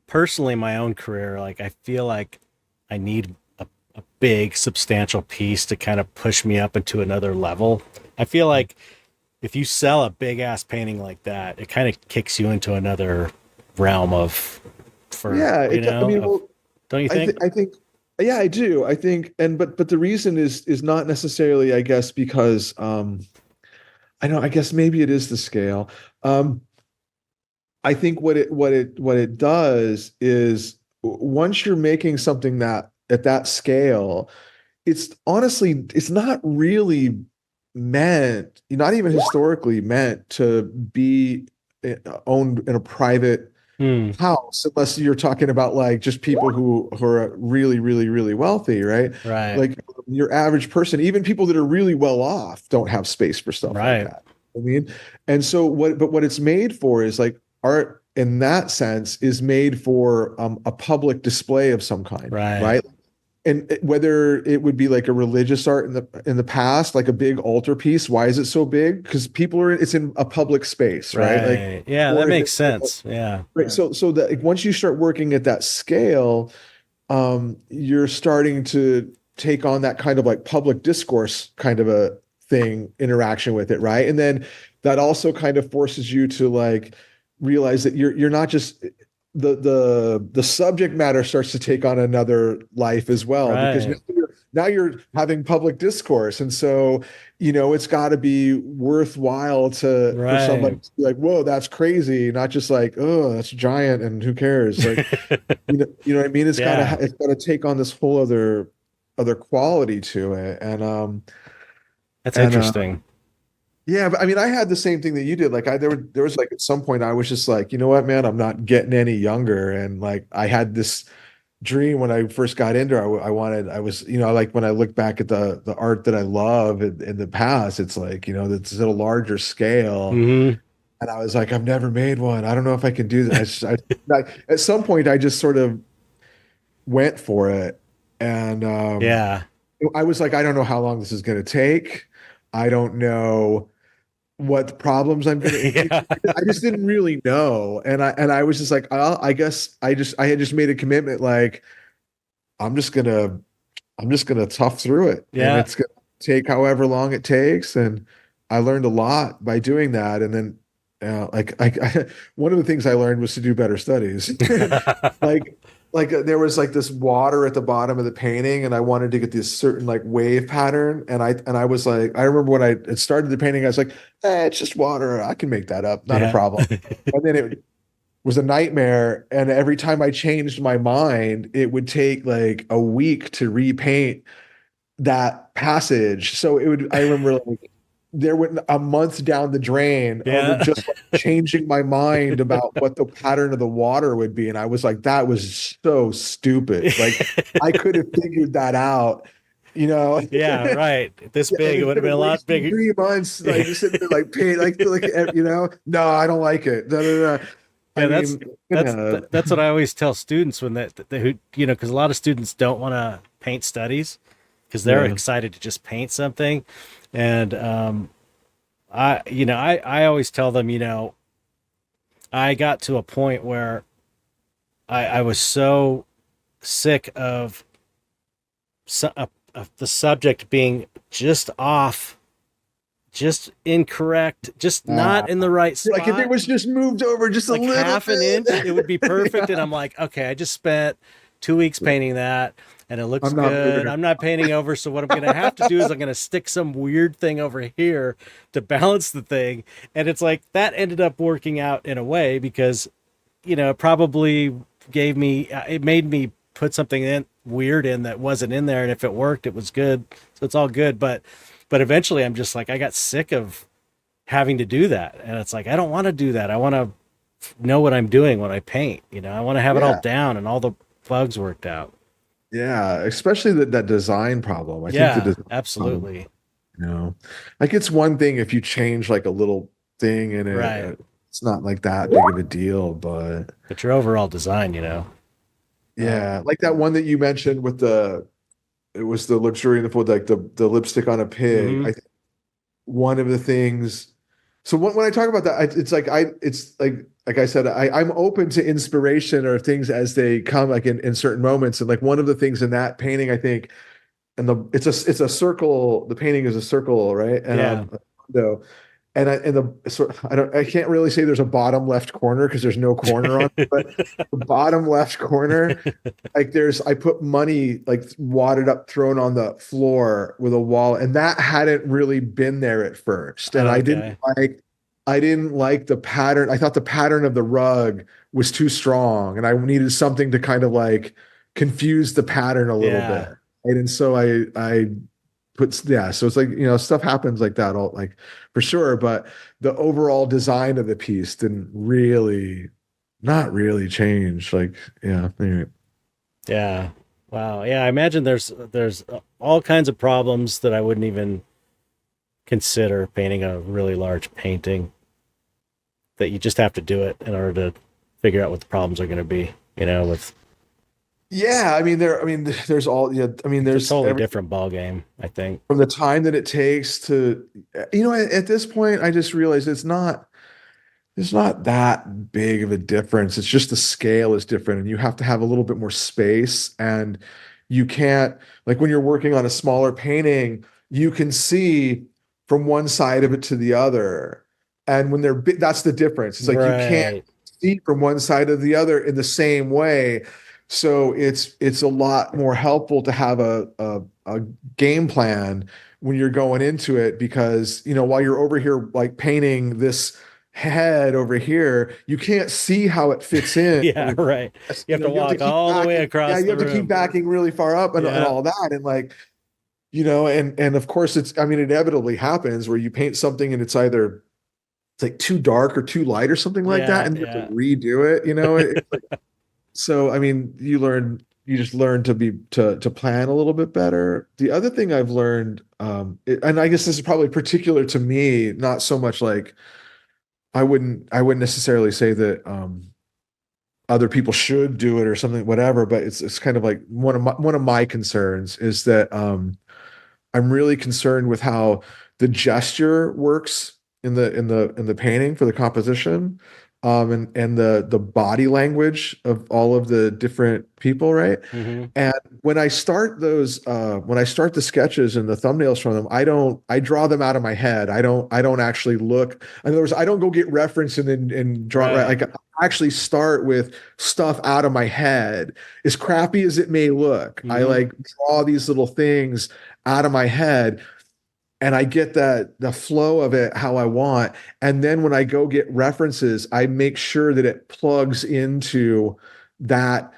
personally, my own career, like, I feel like I need a big, substantial piece to kind of push me up into another level. I feel like if you sell a big ass painting like that, it kind of kicks you into another realm don't you think? I think, yeah, I do. I think, but the reason is not necessarily, I guess, because I guess maybe it is the scale. I think what it does is, once you're making something that at that scale, it's not really meant, not even historically meant, to be owned in a private house, unless you're talking about like just people who are really, really, really wealthy, right? Right. Like, your average person, even people that are really well off, don't have space for stuff like that. I mean, and so what it's made for is, like, art in that sense is made for a public display of some kind, right? whether it would be like a religious art in the past, like a big altarpiece. Why is it so big? Because it's in a public space, right? Like, Right. Yeah, that or if makes it's sense. Yeah. right. So that, like, once you start working at that scale, you're starting to take on that kind of like public discourse kind of a thing, interaction with it, right? And then that also kind of forces you to like realize that you're not just the subject matter starts to take on another life as well, because Right. now you're having public discourse, and so it's got to be worthwhile for somebody Right. to be like, whoa, that's crazy, not just like, oh, that's giant and who cares, like, what I mean? Yeah. It's got to take on this whole other quality to it, That's and interesting. yeah, but I mean, I had the same thing that you did. Like, there was like at some point I was just like, you know what, man, I'm not getting any younger, and like I had this dream when I first got into it. I was, like when I look back at the art that I love in the past, it's like, it's at a larger scale. Hmm. And I was like, I've never made one. I don't know if I can do this. At some point, I just sort of went for it. And Yeah. I was like, I don't know how long this is going to take. I don't know what problems I'm going to, Yeah. I just didn't really know. And I was just like, I guess I had just made a commitment. Like, I'm just going to, tough through it, and Yeah. it's going to take however long it takes. And I learned a lot by doing that. And then, one of the things I learned was to do better studies. like there was like this water at the bottom of the painting, and I wanted to get this certain like wave pattern, and I was like, I remember when I had started the painting, I was like, it's just water, I can make that up, not a Yeah. problem. And then it was a nightmare, and every time I changed my mind, it would take like a week to repaint that passage. So I remember like there went a month down the drain over Yeah. just like changing my mind about what the pattern of the water would be. And I was like, that was so stupid. Like, I could have figured that out, Yeah, right. This Yeah, big, it would have instead been of a lot wasting bigger. 3 months, like just sitting there, like paint, no, I don't like it. Da, da, da. I Yeah, that's mean, that's what I always tell students when they who because a lot of students don't want to paint studies because they're yeah, excited to just paint something, and I always tell them, I got to a point where I was so sick of of the subject being just off, just incorrect, just uh, not in the right like if it spot, was just moved over just a like little half an inch, it would be bit. perfect. And I'm like, okay, I just spent 2 weeks painting that and it looks I'm not moving good. it. I'm not painting over. So what I'm going to have to do is I'm going to stick some weird thing over here to balance the thing. And it's like that ended up working out in a way because, it probably it made me put something in weird in that wasn't in there. And if it worked, it was good. So it's all good. But eventually I'm just like, I got sick of having to do that. And it's like, I don't want to do that. I want to know what I'm doing when I paint. I want to have it all Yeah, down and all the bugs worked out. yeah, especially that design problem. I think the Yeah, design problem, absolutely. you know, like it's one thing if you change like a little thing in it, Right. it's not like that big of a deal, but But your overall design, yeah, like that one that you mentioned with it was the luxuriant food, like the lipstick on a pig. mhm. I think one of the things. So when I talk about that, it's like I said, I'm open to inspiration or things as they come, like in certain moments. And like one of the things in that painting, I think, and it's a circle. The painting is a circle, right? And Yeah. so I can't really say there's a bottom left corner because there's no corner on it, but the bottom left corner, like I put money like wadded up thrown on the floor with a wall, and that hadn't really been there at first, and Okay. I didn't like the pattern. I thought the pattern of the rug was too strong, and I needed something to kind of like confuse the pattern a little bit. Yeah. And so I put, yeah, so it's like, stuff happens like that, all like for sure, but the overall design of the piece didn't really, not really change. Like, yeah, anyway. Yeah. Wow. Yeah. I imagine there's all kinds of problems that I wouldn't even consider painting a really large painting that you just have to do it in order to figure out what the problems are going to be, with Yeah, I mean, there's all, yeah, I mean, It's a there's totally every different ball game, I think. from the time that it takes to, at this point, I just realized it's not that big of a difference. It's just the scale is different, and you have to have a little bit more space. And you can't, like when you're working on a smaller painting, you can see from one side of it to the other. And when they're big, that's the difference. It's like you can't Right. see from one side to the other in the same way. So it's a lot more helpful to have a game plan when you're going into it, because while you're over here like painting this head over here, you can't see how it fits in. Yeah, right. You have to You have to walk keep all the way backing. Yeah, across you the have to keep room. backing really far up and Yeah. all that. And like, and of course I mean, it inevitably happens where you paint something and it's like too dark or too light or something like that, Yeah, and you have to yeah. redo it, so I mean, you just learn to plan a little bit better. The other thing I've learned, and I guess this is probably particular to me, not so much like I wouldn't necessarily say that other people should do it or something, whatever, but it's kind of like one of my concerns is that I'm really concerned with how the gesture works in the painting for the composition, and the body language of all of the different people, right? Hmm. And when I start the sketches and the thumbnails from them, I draw them out of my head. I don't actually look. In other words, I don't go get reference and draw, right. Right. Like I actually start with stuff out of my head. As crappy as it may look, I Hmm. like draw these little things out of my head, and I get that the flow of it how I want. And then when I go get references, I make sure that it plugs into that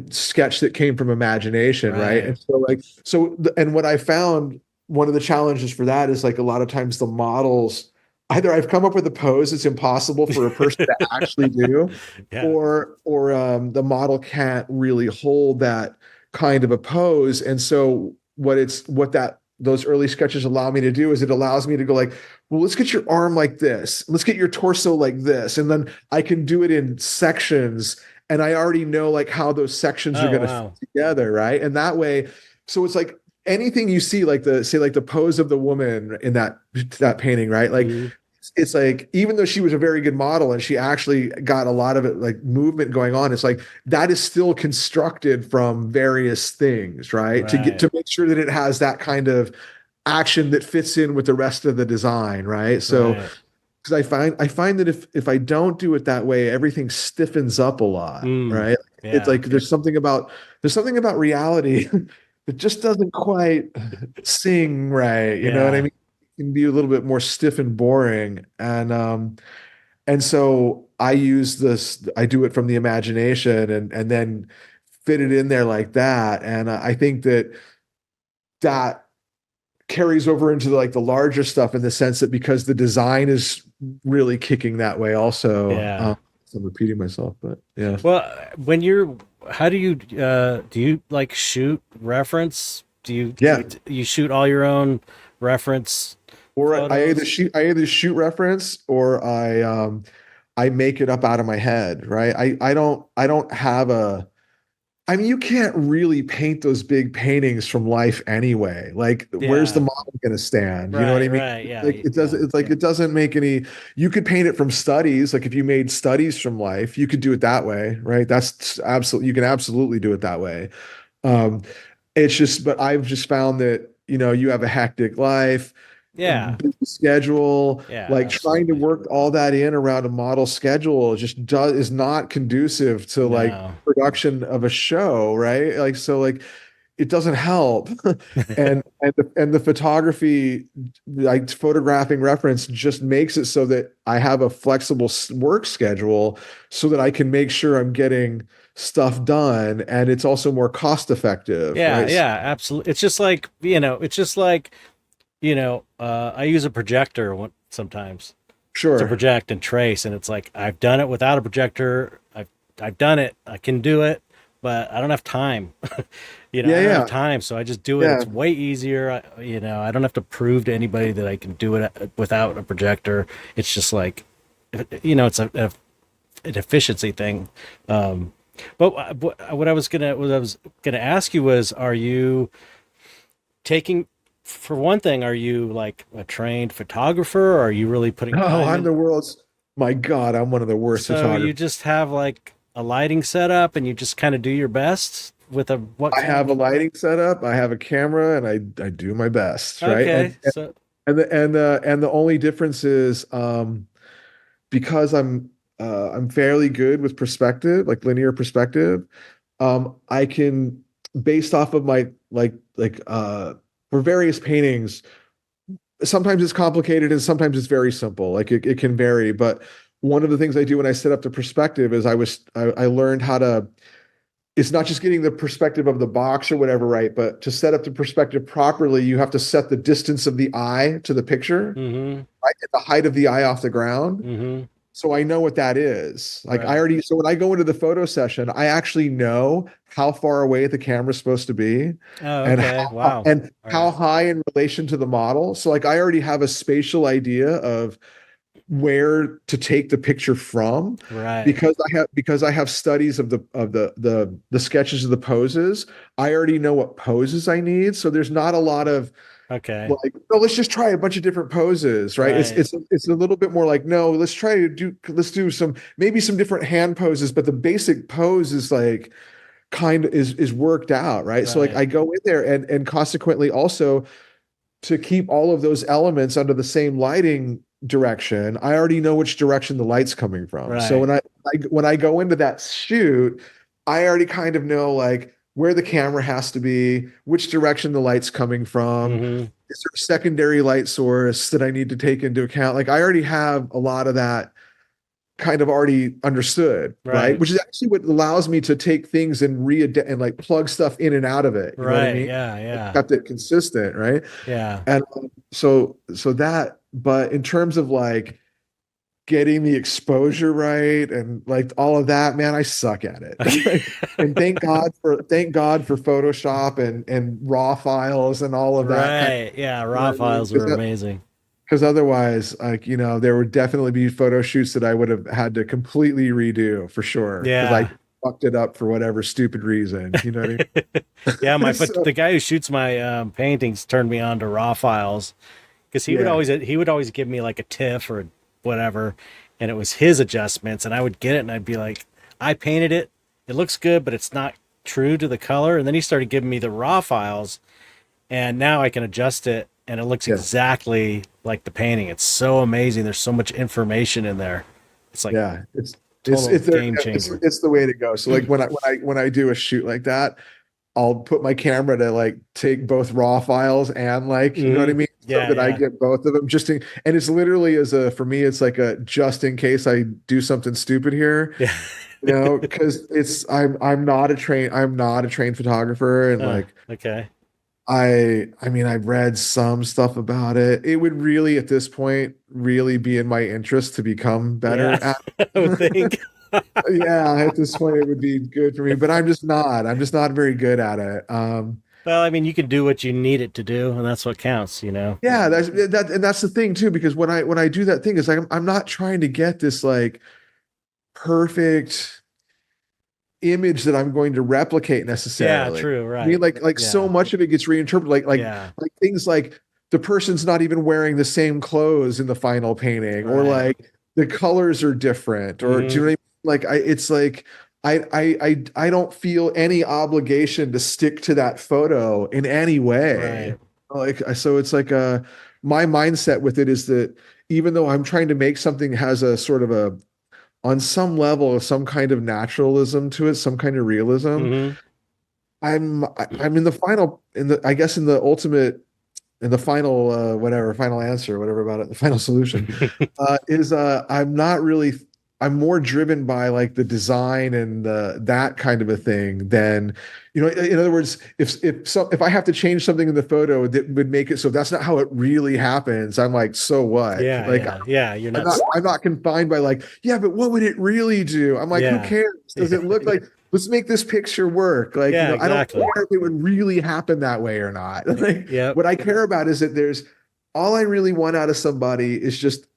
sketch that came from imagination, right? Right. And so and what I found, one of the challenges for that is like a lot of times the models, either I've come up with a pose that's impossible for a person to actually do, Yeah. or the model can't really hold that kind of a pose. And so what that those early sketches allow me to do is it allows me to go like, well, let's get your arm like this, let's get your torso like this, and then I can do it in sections, and I already know like how those sections are Oh, going to fit wow. together, right? And that way, so it's like anything you see, like the pose of the woman in that painting, right? Like Hmm. it's like, even though she was a very good model and she actually got a lot of it like movement going on, it's like that is still constructed from various things, right? To Right. make sure that it has that kind of action that fits in with the rest of the design, right? So Right. because I find that if I don't do it that way, everything stiffens up a lot, Mm. right? It's Yeah. like there's something about reality that just doesn't quite sing right. You know what I Yeah. mean? It can be a little bit more stiff and boring. And so I do it from the imagination, and then fit it in there like that. And I think that carries over into like the larger stuff, in the sense that because the design is really kicking that way also. Yeah. I'm repeating myself, but yeah. Well, how do you like shoot reference? Yeah. You shoot all your own reference Or photos? I either shoot reference, or I make it up out of my head, right? I don't have a I mean, you can't really paint those big paintings from life anyway. Like, where's the Yeah. model going to stand? You know what Right, I mean? right. Yeah. Like, it doesn't. Yeah. It's like it doesn't make any. You could paint it from studies. Like, if you made studies from life, you could do it that way, right? That's absolutely. You can absolutely do it that way. Um, it's just, but I've just found that you have a hectic life, a Yeah. busy schedule. Yeah, Like trying to absolutely. work all that in around a model schedule is not conducive to like No. production of a show, right? Like so, like it doesn't help. And the photography, like photographing reference, just makes it so that I have a flexible work schedule, so that I can make sure I'm getting stuff done, and it's also more cost effective, Yeah, right? yeah, absolutely. I use a projector sometimes to Sure. project and trace, and it's like I've done it without a projector. I've done it. I can do it, but I don't have time. Yeah, I don't have yeah, time, so I just do it. yeah. It's way easier. I don't have to prove to anybody that I can do it without a projector. It's just like, it's an efficiency thing. But what I was gonna ask you was, are you taking, for one thing, are you like a trained photographer, or are you really putting Oh, time I'm in? the world's, my God, I'm one of the worst So you photographers. just have like a lighting setup and you just kind of do your best with a what I kind have of a lighting setup, I have a camera, and I do my best, right? okay. So And the only difference is because I'm fairly good with perspective, like linear perspective. I can, based off of my for various paintings, sometimes it's complicated and sometimes it's very simple. Like it can vary. But one of the things I do when I set up the perspective is I learned how to, it's not just getting the perspective of the box or whatever, right? But to set up the perspective properly, you have to set the distance of the eye to the picture, mm-hmm. right? At the height of the eye off the ground. Mm-hmm. So I know what that is. Like I Right. already, so when I go into the photo session, I actually know how far away the camera's supposed to be Oh, and okay. Wow. All how right. high in relation to the model. So like I already have a spatial idea of where to take the picture from Right. because I have studies of the sketches of the poses. I already know what poses I need. So there's not a lot of Okay. like, no, let's just try a bunch of different poses, right? It's Right. it's it's a little bit more like, no, let's do some maybe some different hand poses, but the basic pose is like kind of is worked out, right? So like Right. I go in there and consequently also to keep all of those elements under the same lighting direction, I already know which direction the light's coming from. So Right. when I go into that shoot, I already kind of know like where the camera has to be, which direction the light's coming from. Mm-hmm. Is there a secondary light source that I need to take into account? Like I already have a lot of that kind of already understood, right? Right. Which is actually what allows me to take things and and like plug stuff in and out of it. You know what I Right. mean? Yeah. Yeah. Kept it consistent, right? Yeah. And so that, but in terms of like getting the exposure right and like all of that, man, I suck at it. And thank God for Photoshop and raw files and all of that kind of, Right. Yeah. you know Raw what I mean? files are amazing. Because otherwise, like, you know, there would definitely be photo shoots that I would have had to completely redo for sure. Because I Yeah. fucked it up for whatever stupid reason. You know what Yeah. I mean? So The guy who shoots my paintings turned me on to raw files because yeah. he would always give me like a TIFF or whatever, and it was his adjustments, and I would get it, and I'd be like, I painted it, it looks good, but it's not true to the color. And then he started giving me the raw files, and now I can adjust it, and it looks Yeah. exactly like the painting. It's so amazing. There's so much information in there. It's like Yeah, total game it's changer. it's the way to go. So like when I do a shoot like that, I'll put my camera to like take both raw files and like, you know what I Hmm. mean, so Yeah, that I yeah, get both of them and it's literally as a, for me it's like a just in case I do something stupid here, yeah. you know, because I'm not a trained photographer and like Okay. I mean, I've read some stuff about it. It would really, at this point, really be in my interest to become Yeah, better at I would it. think. Yeah, at this point, it would be good for me, but I'm just not. I'm just not very good at it. Well, I mean, you can do what you need it to do, and that's what counts, you know? Yeah, and that's the thing too, because when I do that thing, it's like I'm not trying to get this like perfect image that I'm going to replicate Yeah, necessarily. true, I mean, right. like so Yeah, much of it gets reinterpreted, yeah, like things like the person's not even wearing the same clothes in the final painting, or right. like the colors are different, or do you know Hmm. what I mean? Like it's like I don't feel any obligation to stick to that photo in any way. Right. Like so, it's like my mindset with it is that even though I'm trying to make something has a sort of a on some level some kind of naturalism to it, some kind of realism. Hmm. I'm in the final in the I guess in the final whatever final answer whatever about it the final solution is I'm not really I'm more driven by like the design and that kind of a thing than you know in other words if I have to change something in the photo that would make it so that's not how it really happens, I'm like, so what, Yeah, like yeah, yeah. You're not. I'm not confined by like, yeah, but what would it really do? I'm like, who Yeah, cares? Does it look like, let's make this picture work? Like, you yeah, know, I don't exactly. care if it would really happen that way or not. Like, Yep. what I care about is that there's all I really want out of somebody is just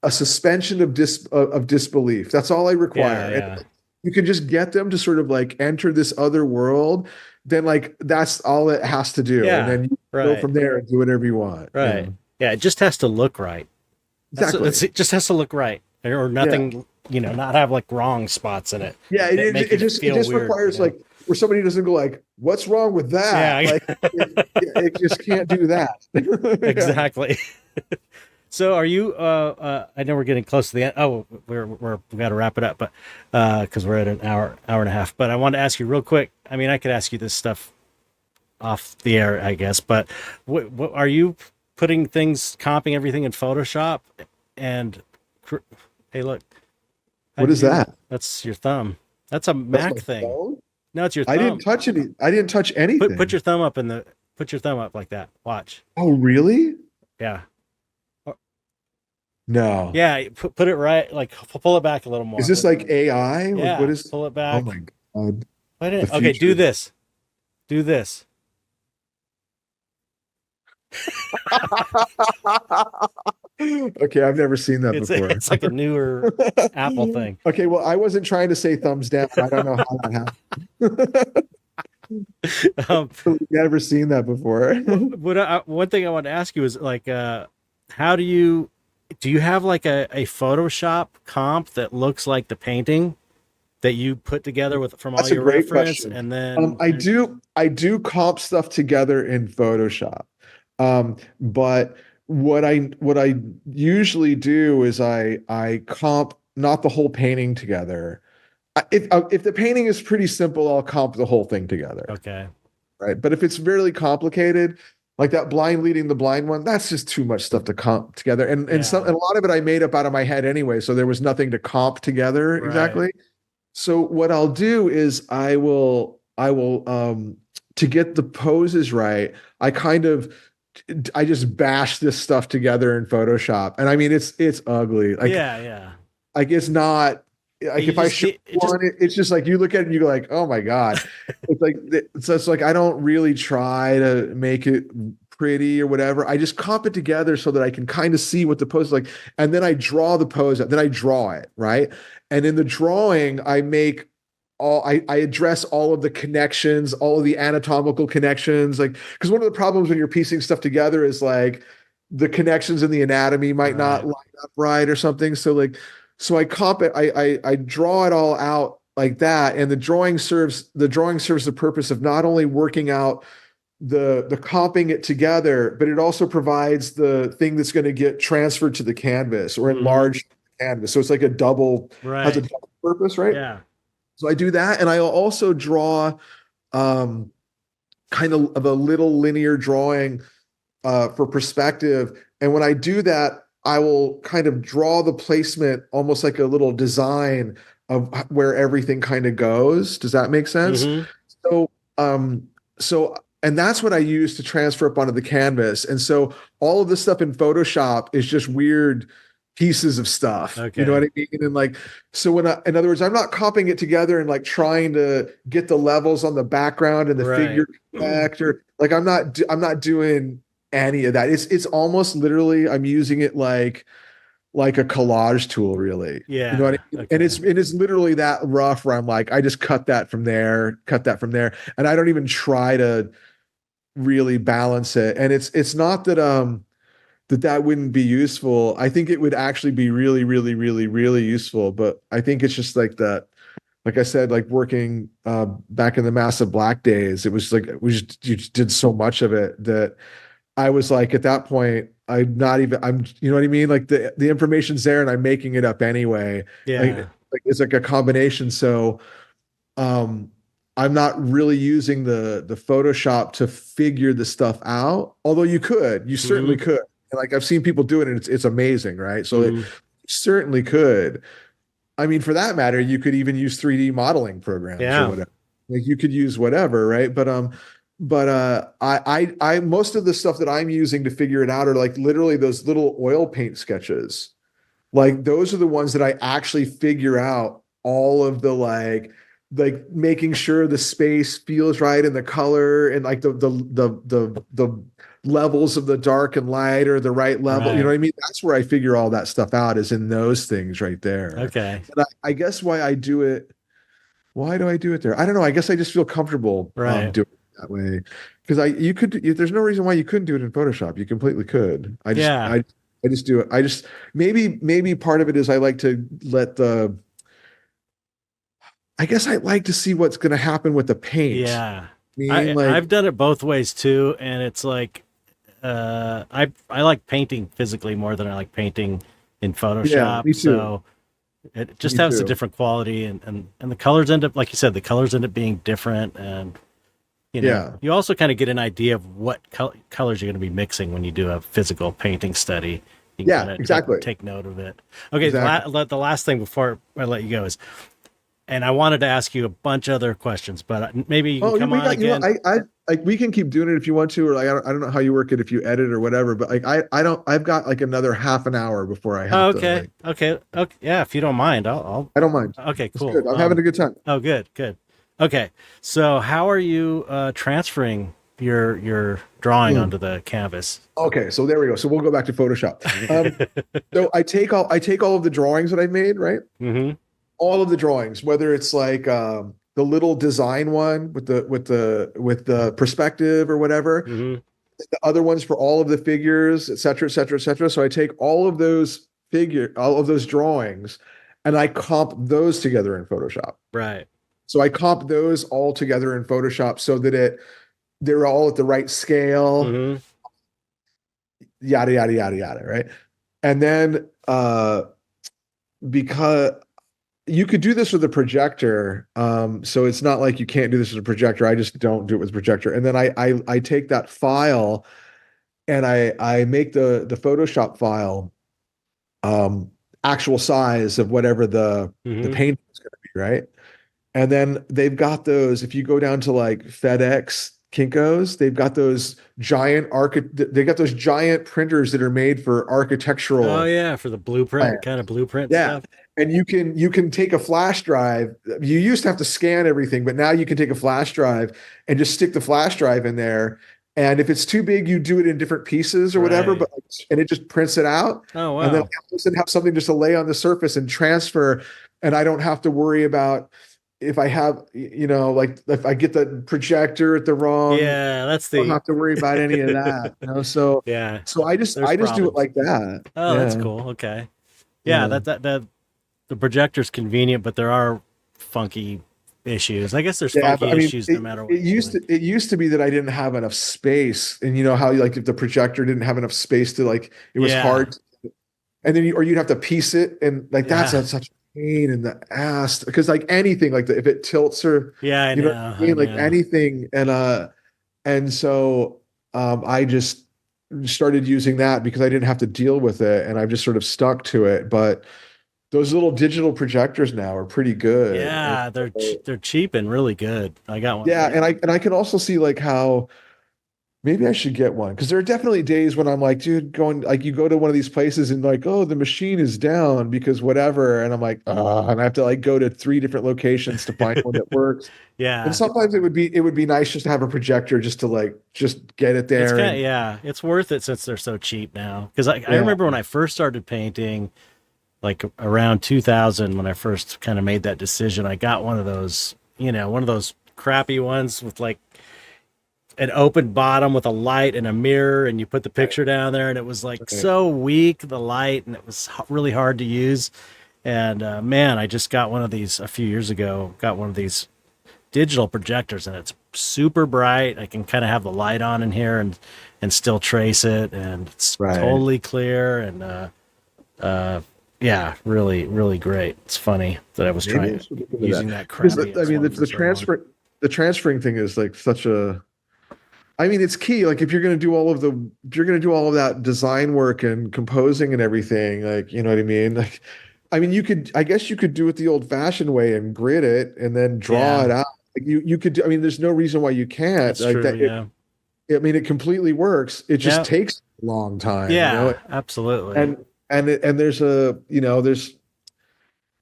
a suspension of disbelief. That's all I Yeah, require. yeah. you can just get them to sort of like enter this other world, then like that's all it has to do. And Yeah. then you go Right. from there and do whatever you want, you Right. know. Yeah. It just has to look right. Exactly. It just has to look right, or Yeah. nothing. Not have like wrong spots in it Yeah, that make it it feel just weird. requires like where somebody doesn't go like, "What's wrong with that?" Yeah. Like it just can't do that. Yeah. Exactly. So are you I know we're getting close to the end. Oh, we got to wrap it up, but cuz we're at an hour and a half. But I wanted to ask you real quick. I mean, I could ask you this stuff off the air, I guess, but what are you putting things comping everything in Photoshop and hey, look. What is that? That's your thumb. That's a That's Mac my thing. phone? No, it's your I didn't thumb. touch any. I didn't touch Put anything. your thumb up in the put your thumb up like that. Watch. Oh, really? Yeah. No. Yeah, put it right, like pull it back a little Is more. this like AI? Like what Yeah, is? pull it Oh back. my God. Why The didn't? Okay, do future. this. Do this. Okay, I've never seen that It's before. it's like a newer Apple thing. Okay, well, I wasn't trying to say thumbs down. I don't know how that happened. Um, Never seen that before. one thing I want to ask you is like, how do you have like a Photoshop comp that looks like the painting that you put together with from all That's a your great reference, question. and then I do comp stuff together in Photoshop. But what I usually do is I comp not the whole painting together. If the painting is pretty simple, I'll comp the whole thing together, okay, right? But if it's really complicated, like that blind leading the blind one, that's just too much stuff to comp together. And a lot of it I made up out of my head anyway, so there was nothing to comp together right, exactly. So what I'll do is I will to get the poses right, I just bash this stuff together in Photoshop. And I mean it's ugly. yeah. Like it's not like You if I just show it you just one, it's just like you look at it and you go like, oh my God. It's like so it's like I don't really try to make it pretty or whatever. I just comp it together so that I can kind of see what the pose is like. And then I draw the pose, then I draw it, right? And in the drawing, I address all of the connections, all of the anatomical connections. Like, because one of the problems when you're piecing stuff together is like the connections in the anatomy might not right. line up right or something. So like, so I comp it, I draw it all out like that. And the drawing serves the purpose of not only working out the comping it together, but it also provides the thing that's going to get transferred to the canvas or Hmm. enlarged canvas. So it's like has a Right. double purpose, right? Yeah. So I do that, and I'll also draw um, kind of a little linear drawing for perspective. And when I do that, I will kind of draw the placement almost like a little design of where everything kind of goes. Does that make sense? Hmm. So, um, so, and that's what I use to transfer up onto the canvas. And so all of this stuff in Photoshop is just weird pieces of stuff. You know what Okay. I mean? And like, so in other words, I'm not copying it together and like trying to get the levels on the background and the figure Right. effect or like I'm not doing any of that. It's almost literally I'm using it like a collage tool, really. You know what I Yeah. mean? And Okay. it's literally that rough where I'm like, I just cut that from there, cut that from there, and I don't even try to really balance it. And it's not that that wouldn't be useful. I think it would actually be really, really, really, really useful. But I think it's just like that. Like I said, like working back in the Massive Black days, it was like you just did so much of it that I was like, at that point, you know what I mean? Like the information's there and I'm making it up anyway. Yeah. Like it's like a combination. So, um, I'm not really using the Photoshop to figure the stuff out. Although you certainly Hmm. could. And like I've seen people do it and it's amazing, right? So it Hmm. certainly could. I mean, for that matter, you could even use 3D modeling programs or Yeah. whatever. Like you could use whatever, right? I most of the stuff that I'm using to figure it out are like literally those little oil paint sketches. Like those are the ones that I actually figure out all of the like making sure the space feels right and the color and like the levels of the dark and light or the right level. You know Right. what I mean? That's where I figure all that stuff out is in those things right there. Okay. And I guess why I do it why do I do it there? I don't know. I guess I just feel comfortable Right. doing it that way. Because there's no reason why you couldn't do it in Photoshop. You completely could. Yeah. I just do it. Maybe part of it is I like to I guess I like to see what's going to happen with the paint. Yeah. I mean, like, I've done it both ways too, and it's like I like painting physically more than I like painting in yeah, Photoshop. me too. So it just Me has a too. different quality, and the colors end up, like you said, the colors end up being different, and Yeah. you also kind of get an idea of what colors you're going to be mixing when you do a physical painting study. You can Yeah, kind of exactly. take note of it. Okay, Exactly. the last thing before I let you go is, and I wanted to ask you a bunch of other questions, but maybe you can Oh, come we on got, again. I like we can keep doing it if you want to, or like I don't know how you work it if you edit or whatever, but like I've got like another half an hour before I Oh, have to okay, like okay, okay. Yeah, if you don't mind, I don't mind. Okay, It's cool. good. I'm having a good time. Oh, good, good. Okay, so how are you transferring your drawing Hmm. onto the canvas? Okay, so there we go. So we'll go back to Photoshop. So I take all of the drawings that I've made, right? Mm-hmm. All of the drawings, whether it's like the little design one with the perspective or whatever, Mm-hmm. the other ones for all of the figures, et cetera, et cetera, et cetera. So I take all of those drawings, and I comp those together in Photoshop. Right. So I comp those all together in Photoshop so that they're all at the right scale, Mm-hmm. yada yada yada yada, right? And then because you could do this with a projector, so it's not like you can't do this with a projector. I just don't do it with a projector. And then I take that file and I make the Photoshop file actual size of whatever the Mm-hmm. paint is going to be, right? And then they've got those. If you go down to like FedEx, Kinko's, they've got those they got those giant printers that are made for Oh architectural yeah, for the blueprint plans. kind of blueprint Yeah. stuff. And you can take a flash drive. You used to have to scan everything, but now you can take a flash drive and just stick the flash drive in there. And if it's too big, you do it in different pieces or whatever, Right. and it just prints it out. Oh And then wow. I just have something just to lay on the surface and transfer. And I don't have to worry about if I have, like if I get the projector at the wrong, Yeah, that's I don't the have to worry about any of that. So yeah. so I just There's I just do it problems. like that. Oh, that's Yeah. cool. Okay. Yeah, Yeah. that the projector's convenient, but there are funky issues. I guess there's Yeah, but funky I mean, issues no matter what it you're used doing. to be that I didn't have enough space, and you know how like if the projector didn't have enough space to like it was Yeah. hard, and then or you'd have to piece it, and like that's Yeah. such a pain in the ass because like anything like if it tilts or Yeah, I you know what know. I I mean, like know. anything, and so I just started using that because I didn't have to deal with it, and I've just sort of stuck to it, but. Those little digital projectors now are pretty good. And Yeah, they're cheap and really good. I got one. yeah, and I can also see like how maybe I should get one because there are definitely days when I'm like, dude, going like you go to one of these places and like, oh, the machine is down because whatever, and I'm like, and I have to like go to three different locations to find one that works. And Yeah. sometimes it would be nice just to have a projector just to like just get it It's there kind of, and yeah, it's worth it since they're so cheap now. Because I yeah, remember when I first started painting, like around 2000, when I first kind of made that decision, I got one of those, one of those crappy ones with like an open bottom with a light and a mirror, and you put the right, picture down there, and it was like right. so weak, the light, and it was really hard to use. And man, I just got one of these a few years ago, got one of these digital projectors, and it's super bright. I can kind of have the light on in here and still trace it, and it's Right. totally clear. And uh, yeah, really, really great. It's funny that I was Maybe I trying should look into that using that because crappy I mean one for so long. the transferring thing is like such a I mean, it's key. Like, if you're going to do all of that design work and composing and everything, like, you know what I mean? Like, I mean, I guess you could do it the old fashioned way and grid it and then draw Yeah, it out. Like you could I mean, there's no reason why you can't that's like true. that. Yeah, I mean, it completely works. It just yeah, takes a long time, yeah, absolutely. and, and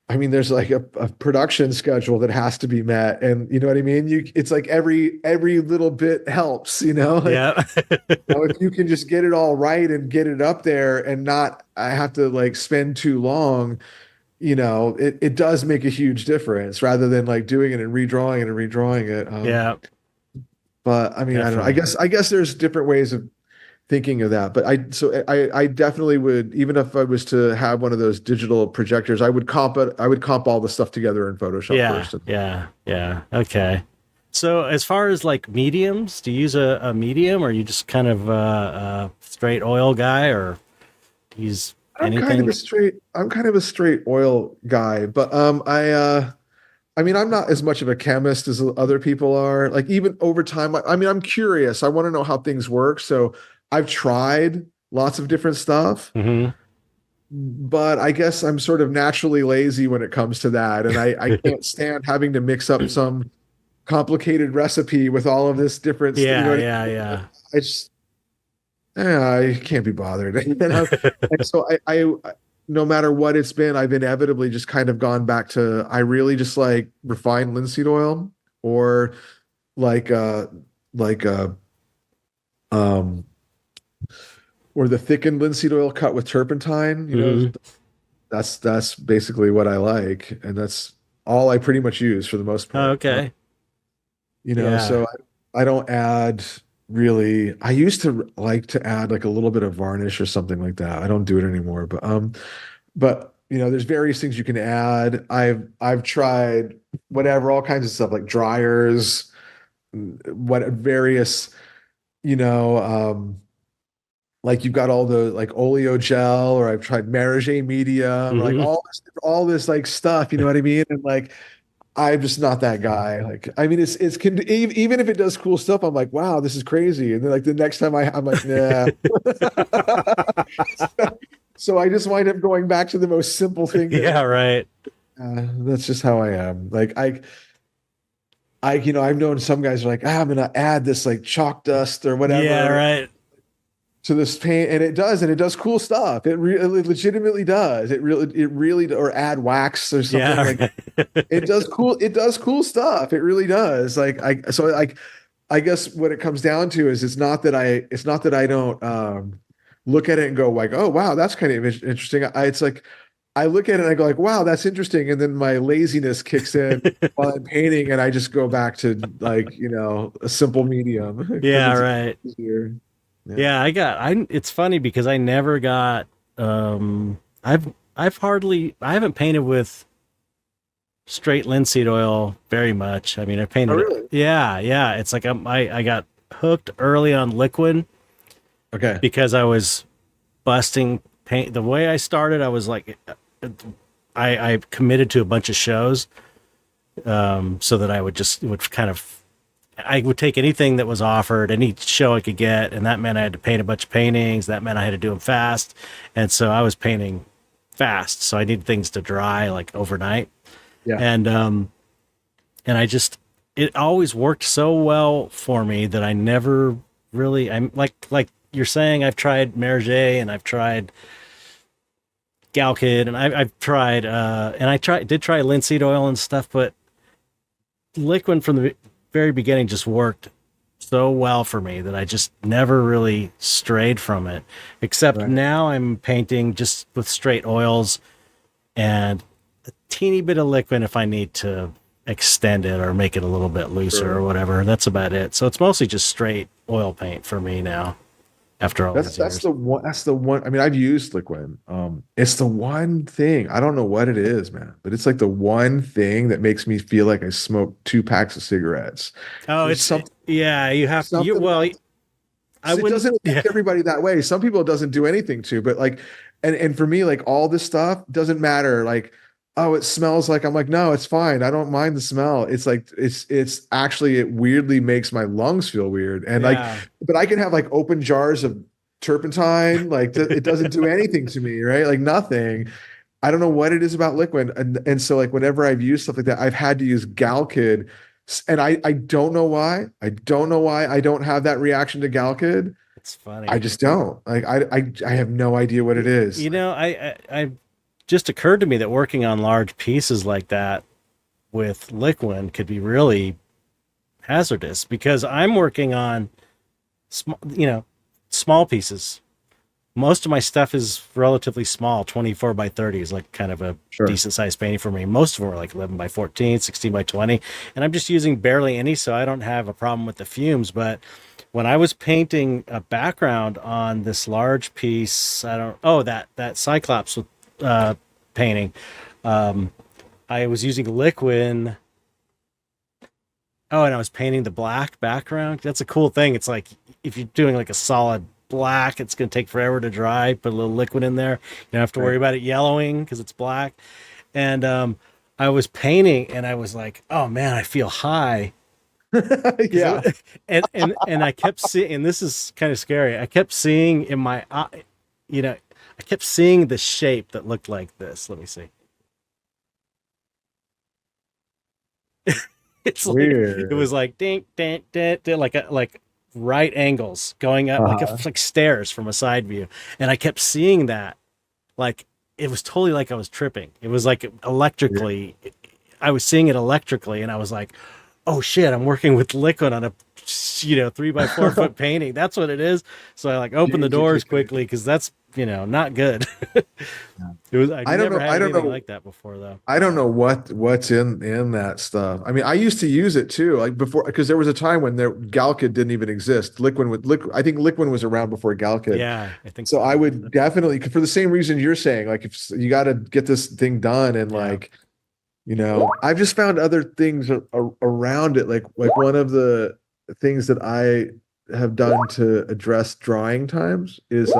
I mean, there's like a production schedule that has to be met, and you know what I mean. It's like every little bit helps, Like, Yeah, if you can just get it all right and get it up there, and not I have to like spend too long. it does make a huge difference rather than like doing it and redrawing it and redrawing it. Yeah, But I mean, I don't know. I definitely. guess there's different ways of thinking of that. But I definitely would, even if I was to have one of those digital projectors, I would comp it. I would comp all the stuff together in Photoshop Yeah, first. yeah, yeah. Okay. So as far as like mediums, do you use a medium, or you just kind of a straight oil guy, or use anything? I'm kind of a straight oil guy, but I mean, I'm not as much of a chemist as other people are. Like even over time, I mean, I'm curious. I want to know how things work. So I've tried lots of different stuff, Hmm. but I guess I'm sort of naturally lazy when it comes to that. And I can't stand having to mix up some complicated recipe with all of this different stuff. You know Yeah, what yeah, I mean? yeah. I just, I can't be bothered. And so no matter what it's been, I've inevitably just kind of gone back to, I really just like refined linseed oil or like, like, uh, um, or the thickened linseed oil cut with turpentine, Hmm. that's basically what I like. And that's all I pretty much use for the most Oh, part. okay. Yeah. So I don't add really. I used to like to add like a little bit of varnish or something like that. I don't do it anymore, but there's various things you can add. I've tried whatever, all kinds of stuff like dryers, what various, you know, like you've got all the like oleo gel, or I've tried Marager medium, or like Hmm. all this like stuff, you know what I mean? And like I'm just not that guy. Like, I mean, even if it does cool stuff, I'm like, wow, this is crazy. And then like the next time I'm like, nah. So I just wind up going back to the most simple thing that Yeah, right. that's just how I am. Like I've known some guys are like, I'm gonna add this like chalk dust or Yeah, whatever right. to this paint, and it does cool stuff. It legitimately does. It really, or add wax or something Yeah, like right. it does cool stuff. It really does. I guess what it comes down to is it's not that I don't look at it and go like, oh wow, that's kind of interesting. It's like I look at it and I go like, wow, that's interesting, and then my laziness kicks in while I'm painting, and I just go back to like a simple medium because Yeah, it's right. easier. Yeah. Yeah, it's funny because I never got I haven't painted with straight linseed oil very much. I mean, I Oh painted it. really? Yeah, yeah. It's like I got hooked early on liquid Okay. because I was busting paint. The way I started, I was like, I committed to a bunch of shows, so that I would kind of, I would take anything that was offered, any show I could get, and that meant I had to paint a bunch of paintings. That meant I had to do them fast, and so I was painting fast. So I needed things to dry like overnight, Yeah. and it always worked so well for me that I never really, I'm like you're saying, I've tried Marager and I've tried Galkid and I've tried and did try linseed oil and stuff, but liquid from the very beginning just worked so well for me that I just never really strayed from it. Except Right. now I'm painting just with straight oils and a teeny bit of liquid if I need to extend it or make it a little bit looser or Sure. whatever. That's about it. So it's mostly just straight oil paint for me now after all That's these that's years. the one. That's the one. I mean, I've used liquid. It's the one thing. I don't know what it is, man, but it's like the one thing that makes me feel like I smoked 2 packs of cigarettes. Oh, There's something yeah, you have to, something well, about I it wouldn't, doesn't yeah, affect everybody that way. Some people it doesn't do anything to, but like, and for me, like all this stuff doesn't matter. Like, oh, it smells like I'm like, no, it's fine. I don't mind the smell. It's like it's actually it weirdly makes my lungs feel weird. And like, yeah. but I can have like open jars of turpentine, like it doesn't do anything to me, right? Like nothing. I don't know what it is about liquid. And so like whenever I've used stuff like that, I've had to use Galkid. And I don't know why. I don't know why I don't have that reaction to Galkid. It's I funny. just don't. Like I have no idea what it is. You know, I just occurred to me that working on large pieces like that with liquid could be really hazardous because I'm working on small, small pieces most of my stuff is relatively small. 24 by 30 is like kind of a Sure. decent sized painting for me. Most of them are like 11 by 14, 16 by 20. And I'm just using barely any, so I don't have a problem with the fumes. But when I was painting a background on this large piece, that Cyclops uh, painting, um, I was using liquid. Oh, and I was painting the black background. That's a cool thing. It's like if you're doing like a solid black, it's going to take forever to dry. Put a little liquid in there. You don't have to Right. worry about it yellowing because it's black. And I was painting, and I was like, "Oh man, I feel high." Yeah. And I kept seeing, and this is kind of scary. I kept seeing in my eye, you know, I kept seeing the shape that looked like this. Let me see. It's like it Weird. was like dink dink dink, dink like right angles going up Uh-huh. like stairs from a side view, and I kept seeing that like it was totally like I was tripping. It was like Weird. electrically, I was seeing it electrically, and I was like, oh shit, I'm working with liquid on a 3 by 4 foot painting. That's what it is. So I like opened the Jeez, you doors took it. quickly because that's not good. Yeah. It was I've I don't never know. had I don't anything know. like that before though. I don't know what's in that stuff. I mean, I used to use it too, like before, because there was a time when Galkid didn't even exist. Liquid. I think Liquid was around before Galkid. Yeah, I think So I so. would definitely, for the same reason you're saying, like if you got to get this thing done, and Yeah. like, I've just found other things around it. Like one of the things that I have done to address drying times is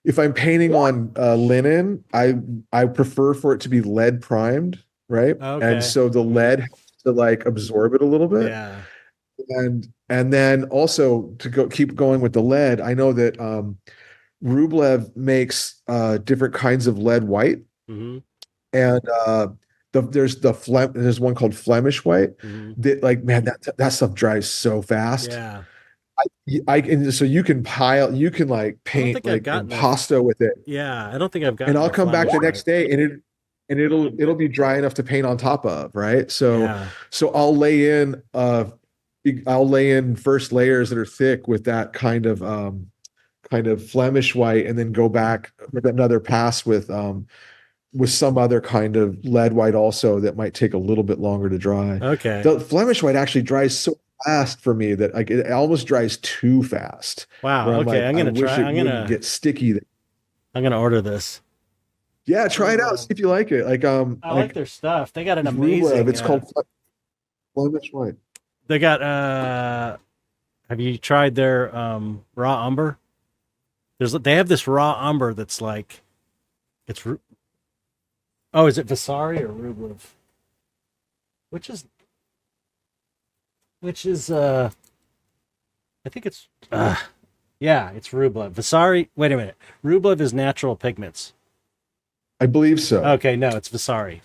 if I'm painting on linen, I prefer for it to be lead primed, right? And Okay. so the Mhm. lead has to like absorb it a little bit. Yeah. And then also to keep going with the lead, I know that Rublev makes different kinds of lead white, Hmm. and there's one called Flemish white Hmm. that, like, man, that stuff dries so fast. Yeah. And so you can like I don't paint think I've like gotten the. impasto with it, Yeah, I don't think I've and gotten I'll the come back Flemish the white. next day, and it'll be dry enough to paint on top of, right? So Yeah. so I'll lay in first layers that are thick with that kind of Flemish white, and then go back with another pass with some other kind of lead white also that might take a little bit longer to dry. Okay. The Flemish white actually dries so fast for me that like it almost dries too fast, where Wow. I'm Okay. like, I wish it wouldn't get sticky. I'm gonna order this. Yeah, try it out, see Rublev. if you like it. I like their stuff. They got an It's Rublev. amazing. It's called Flemish white. They got. Have you tried their raw umber? They have this raw umber that's like it's. Oh, is it Vasari or Rublev? Which is which is. I think it's. Yeah, it's Rublev. Vasari. Wait a minute. Rublev is natural pigments. I believe so. Okay, no, it's Vasari.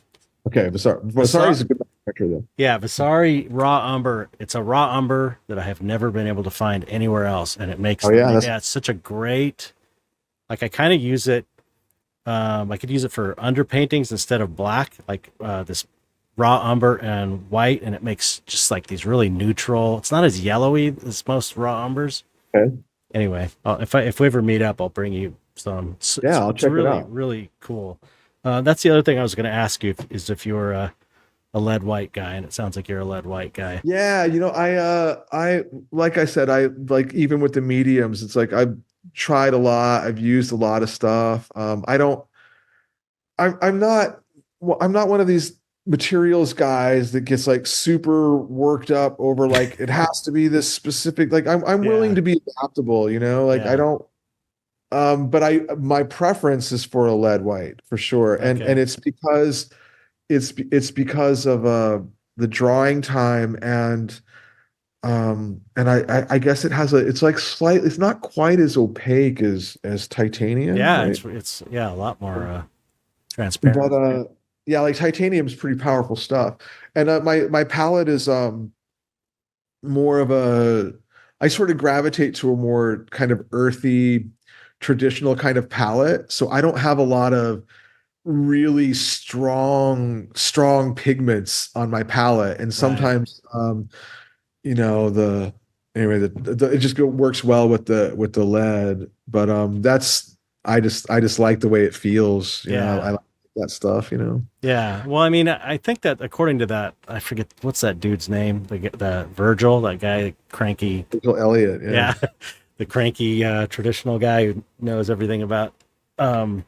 Okay, Vasari Vasari. is a good manufacturer though. Yeah, Vasari raw umber. It's a raw umber that I have never been able to find anywhere else, and it makes Oh yeah, that's yeah, it's such a great. Like I kind of use it. I could use it for underpaintings instead of black, like this raw umber and white, and it makes just like these really neutral. It's not as yellowy as most raw umbers. okay. Anyway, if we ever meet up, I'll bring you some. Yeah, I'll It's check it really out. really cool. That's the other thing I was going to ask you is if you were a lead white guy, and it sounds like you're a lead white guy. Yeah, I like I said, I like, even with the mediums, it's like I've tried a lot, I've used a lot of stuff. I don't I'm not well, I'm not one of these materials guys that gets like super worked up over like it has to be this specific, like I'm willing Yeah, to be adaptable, like I yeah. don't but I my preference is for a lead white for sure. And Okay. it's because of the drawing time, and I guess it's like slightly, it's not quite as opaque as titanium, Yeah, right? it's yeah, a lot more But transparent. yeah, like titanium is pretty powerful stuff. And my palette is more of a I sort of gravitate to a more kind of earthy, traditional kind of palette. So I don't have a lot of really strong pigments on my palette. And Right. sometimes the anyway, it just works well with the lead. But that's I just like the way it feels. You know, I Yeah. like that stuff. You know, Yeah. Well, I mean, I think that according to that, I forget what's that dude's name, the Virgil, that guy, cranky. Michael Elliott. Yeah, Yeah. The cranky traditional guy who knows everything about um,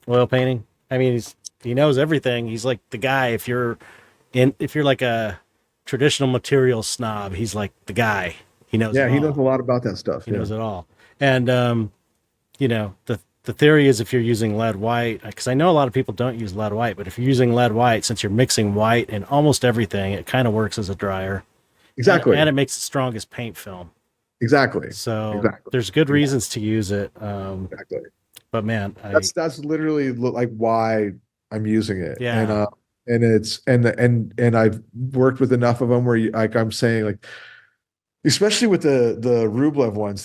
oil painting. I mean, he knows everything. He's like the guy. If you're like a traditional material snob, he's like the guy. He knows it yeah, he knows all. a lot about that stuff. He Yeah, knows it all. And the theory is if you're using lead white, because I know a lot of people don't use lead white, but if you're using lead white, since you're mixing white in almost everything, it kind of works as a dryer, exactly, and it makes the strongest paint film. exactly, So exactly, there's good yeah, reasons to use it. exactly. But man, That's literally like why I'm using it, yeah, and it's and I've worked with enough of them where like I'm saying like especially with the Rublev ones,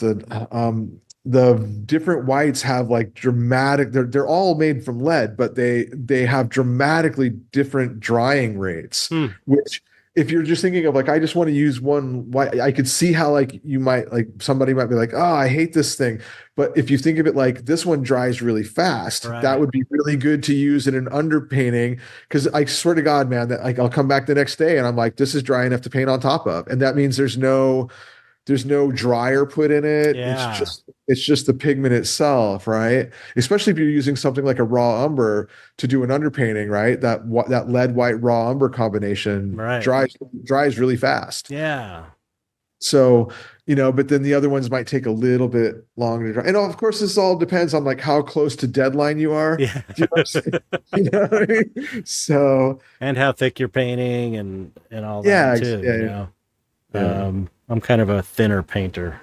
the different whites have like dramatic. They're all made from lead, but they have dramatically different drying rates. hmm, Which, if you're just thinking of like, I just want to use one white, I could see how like you might like somebody might be like, oh, I hate this thing. But if you think of it like this one dries really fast, that right, would be really good to use in an underpainting. Because I swear to God, man, that like I'll come back the next day and I'm like, this is dry enough to paint on top of, and that means there's no dryer put in it. yeah, It's just the pigment itself, right? Especially if you're using something like a raw umber to do an underpainting, right? That lead white raw umber combination right, dries really fast. yeah, So, but then the other ones might take a little bit longer to dry. And of course, this all depends on like how close to deadline you are. yeah, Do you know what I'm saying? You know what I mean? So, and how thick you're painting and all that yeah, too. yeah, yeah, yeah. I'm kind of a thinner painter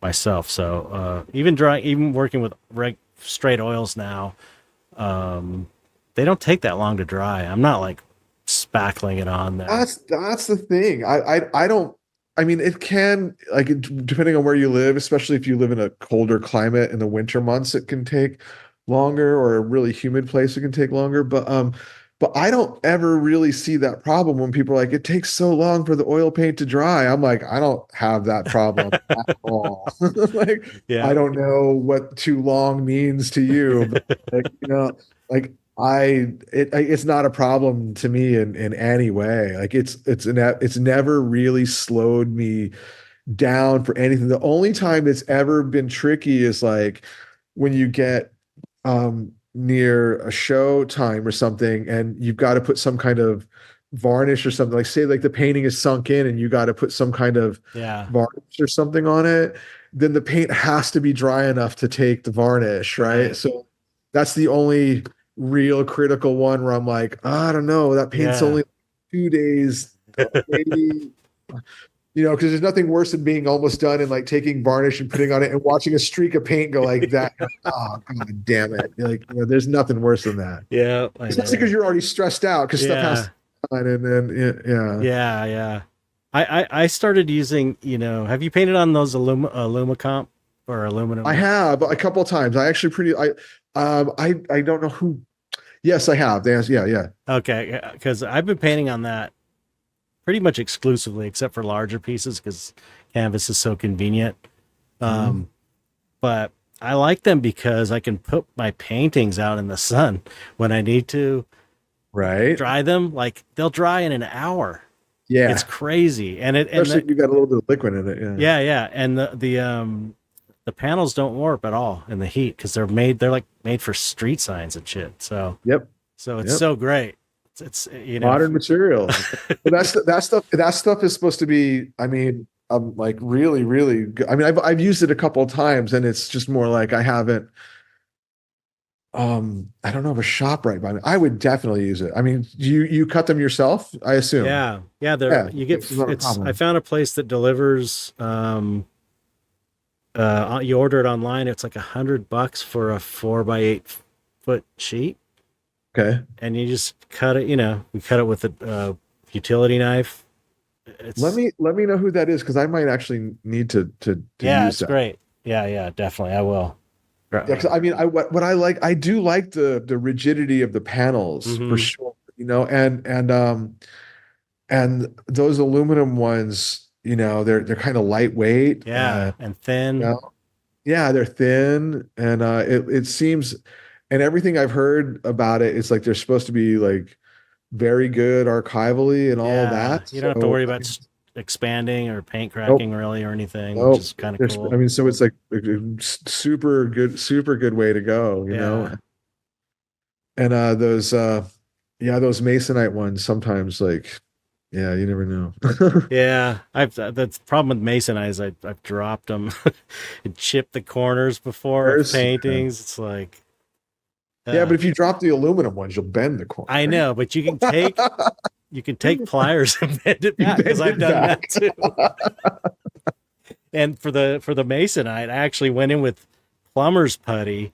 myself, so even working with straight oils now, they don't take that long to dry. I'm not like spackling it on there. That's the thing. I don't. I mean, it can like depending on where you live, especially if you live in a colder climate in the winter months, it can take longer, or a really humid place, it can take longer. But I don't ever really see that problem when people are like, it takes so long for the oil paint to dry. I'm like, I don't have that problem at all. Like, I Yeah. don't know what too long means to you, but like, like it's not a problem to me in any way. Like it's never really slowed me down for anything. The only time it's ever been tricky is like when you get near a show time or something and you've got to put some kind of varnish or something, like say like the painting is sunk in and you got to put some kind of Yeah. varnish or something on it, then the paint has to be dry enough to take the varnish, right? Right. So that's the only real critical one where I'm like, I don't know, that paint's Yeah. only 2 days, maybe, because there's nothing worse than being almost done and like taking varnish and putting on it and watching a streak of paint go like that. You're like, oh, God damn it. You're like, there's nothing worse than that. Yeah. I Especially because know. you're already stressed out because stuff has Yeah. to be done. And then, yeah. Yeah. Yeah. I started using, have you painted on those Alumacomp or I aluminum? have a couple of times. I actually I don't know who. Yes, I have. Yeah, yeah. Okay. Because I've been painting on that pretty much exclusively, except for larger pieces, because canvas is so convenient. Mhm. Um, but I like them because I can put my paintings out in the sun when I need to Right. dry them. Like they'll dry in an hour. It's Yeah. crazy. Especially if you got a little bit of liquid in it. Yeah. yeah, yeah. And the panels don't warp at all in the heat because they're like made for street signs and shit. Yep. So it's Yep. so great. It's Modern materials. But that stuff is supposed to be, I mean, like really, really good. I mean, I've used it a couple of times and it's just more like I haven't I don't know of a shop right by me. I would definitely use it. I mean, you cut them yourself, I assume. yeah, yeah. There Yeah, you get it's not a it's. I problem. found a place that delivers. You order it online. It's like $100 for a 4 by 8 foot sheet, Okay. and you just cut it. We cut it with a utility knife. Let It's me know who that is because I might actually need to Yeah, use it's that. great. Yeah, yeah, definitely. I will. Yeah, because I mean, what I like, I do like the rigidity of the panels for Hmm. sure. And those aluminum ones. they're kind of lightweight. Yeah, and thin. You know, yeah, they're thin, and it seems, and everything I've heard about it, it's like they're supposed to be like very good archivally and all of Yeah, that. you don't have to worry I about mean, expanding or paint nope, cracking really or anything, which nope. is kind of I cool. mean, so it's like a super good way to go, Yeah. And those Masonite ones sometimes, like, yeah, you never know. Yeah, I've that's the problem with Masonite is I've dropped them and chipped the corners before of Yeah. paintings. It's like, Yeah, uh, but if you drop the aluminum ones, you'll bend the I corner. know, but you can take pliers and bend it You back because bend I've it done that back. too. And for the Masonite, I actually went in with plumber's putty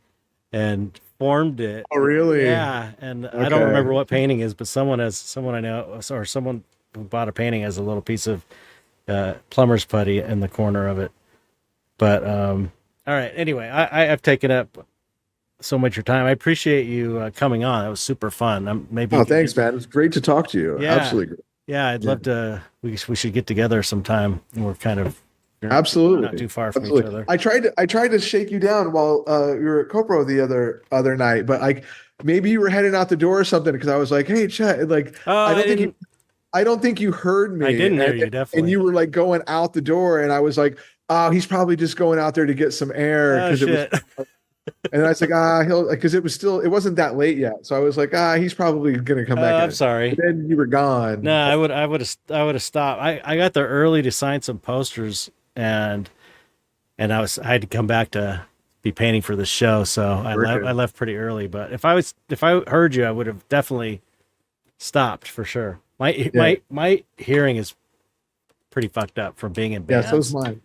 and formed it. Oh, really? Yeah, and I don't Okay. remember what painting is, but someone I know, or someone who bought a painting has a little piece of plumber's putty in the corner of it. But all right. Anyway, I've taken up so much of your time. I appreciate you coming on. That was super fun. Maybe you Oh, could thanks, man. It's great to talk to you. yeah, Absolutely. yeah. I'd Yeah. love to. We should get together sometime. We're kind of we're not Absolutely. too far from each Absolutely. other. I tried to shake you down while you were at Copro the other night, but like maybe you were heading out the door or something because I was like, "Hey, Chet," and like Oh, I I don't think you didn't. I don't think you heard I me, didn't hear you. and Definitely. you were like going out the door, and I was like, "Oh, he's probably just going out there to get some air," Oh because it was. shit. And I was like, he'll, because it wasn't that late yet, so I was like, he's probably gonna come back I'm in. But sorry. then you were No, gone. I would have stopped. I got there early to sign some posters and I had to come back to be painting for the show, so I Working. left pretty early. But if I heard you, I would have definitely stopped for sure. My Yeah, my hearing is pretty fucked up from being in yeah. So's bands. mine.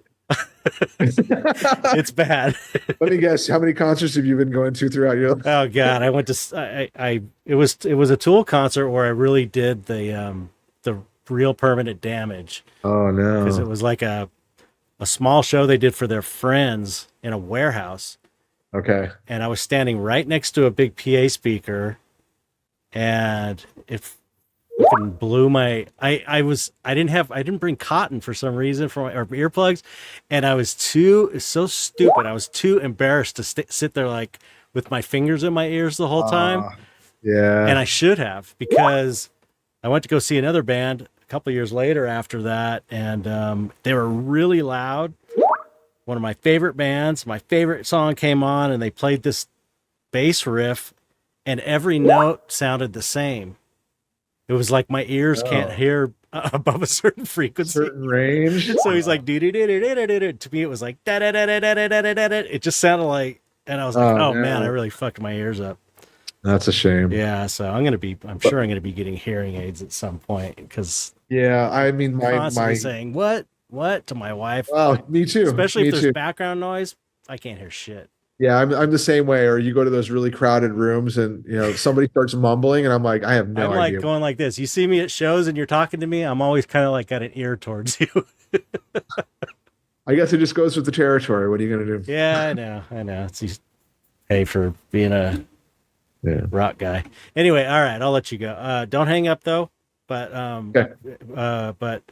It's bad. Let me guess, how many concerts have you been going to throughout your life? Oh god, I went to it was a Tool concert where I really did the real permanent damage Oh because it no. was like a small show they did for their friends in a warehouse, Okay. and I was standing right next to a big PA speaker, and it fucking blew my. I didn't bring cotton for some reason for my or earplugs, and it's so stupid. I was too embarrassed to sit there like with my fingers in my ears the whole time, and Yeah. I should have because I went to go see another band a couple years later after that, and they were really loud. One of my favorite bands, my favorite song came on, and they played this bass riff, and every note sounded the same. It was like my ears can't Oh, hear above a certain frequency. certain range. So he's like, do do do do do do. To me, it was like da da da da da da da da da. It just sounded like, and I was like, Oh oh man, I no, really fucked my ears up. that's a shame. Yeah, so I'm But sure I'm gonna be getting hearing aids at some point because yeah, I mean, constantly my. saying what to my wife, Oh, me too. especially if Me there's too. background noise. I can't hear shit. Yeah, I'm the same way. Or you go to those really crowded rooms, and somebody starts mumbling, and I'm like, I have no I'm like idea. going like this. You see me at shows and you're talking to me, I'm always kind of like got an ear towards you. I guess it just goes with the territory. What are you gonna do? Yeah, I know. Hey, for being a Yeah. rock guy. Anyway, all right, I'll let you go. Don't hang up though. But Okay. but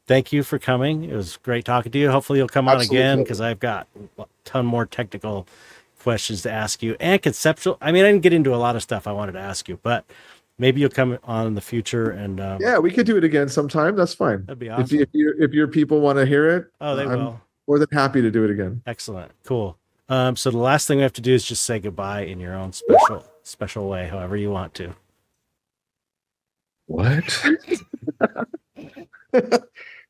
thank you for coming. It was great talking to you. Hopefully you'll come on again Absolutely. because I've got a ton more technical questions to ask you and conceptual. I mean, I didn't get into a lot of stuff I wanted to ask you, but maybe you'll come on in the future and Yeah, we could do it again sometime. That's fine. that'd be If you, awesome. if your people want to hear it, Oh, they I'm will. more than happy to do it again. Excellent. Cool. So the last thing we have to do is just say goodbye in your own special way, however you want to. What?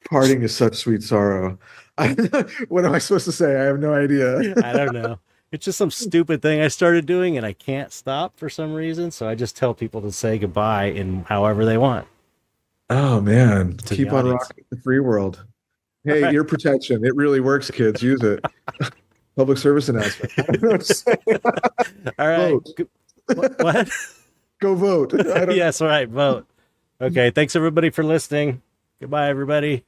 Parting is such sweet sorrow. What am I supposed to say? I have no idea. I don't know. It's just some stupid thing I started doing and I can't stop for some reason. So I just tell people to say goodbye in however they want Oh man, to the keep on audience. rocking the free world. All Hey, right. ear protection. It really works, kids. Use it. Public service announcement. I don't know what to say. All right. Vote. What? Go vote. I don't Yes, all right. Vote. Okay. Thanks everybody for listening. Goodbye, everybody.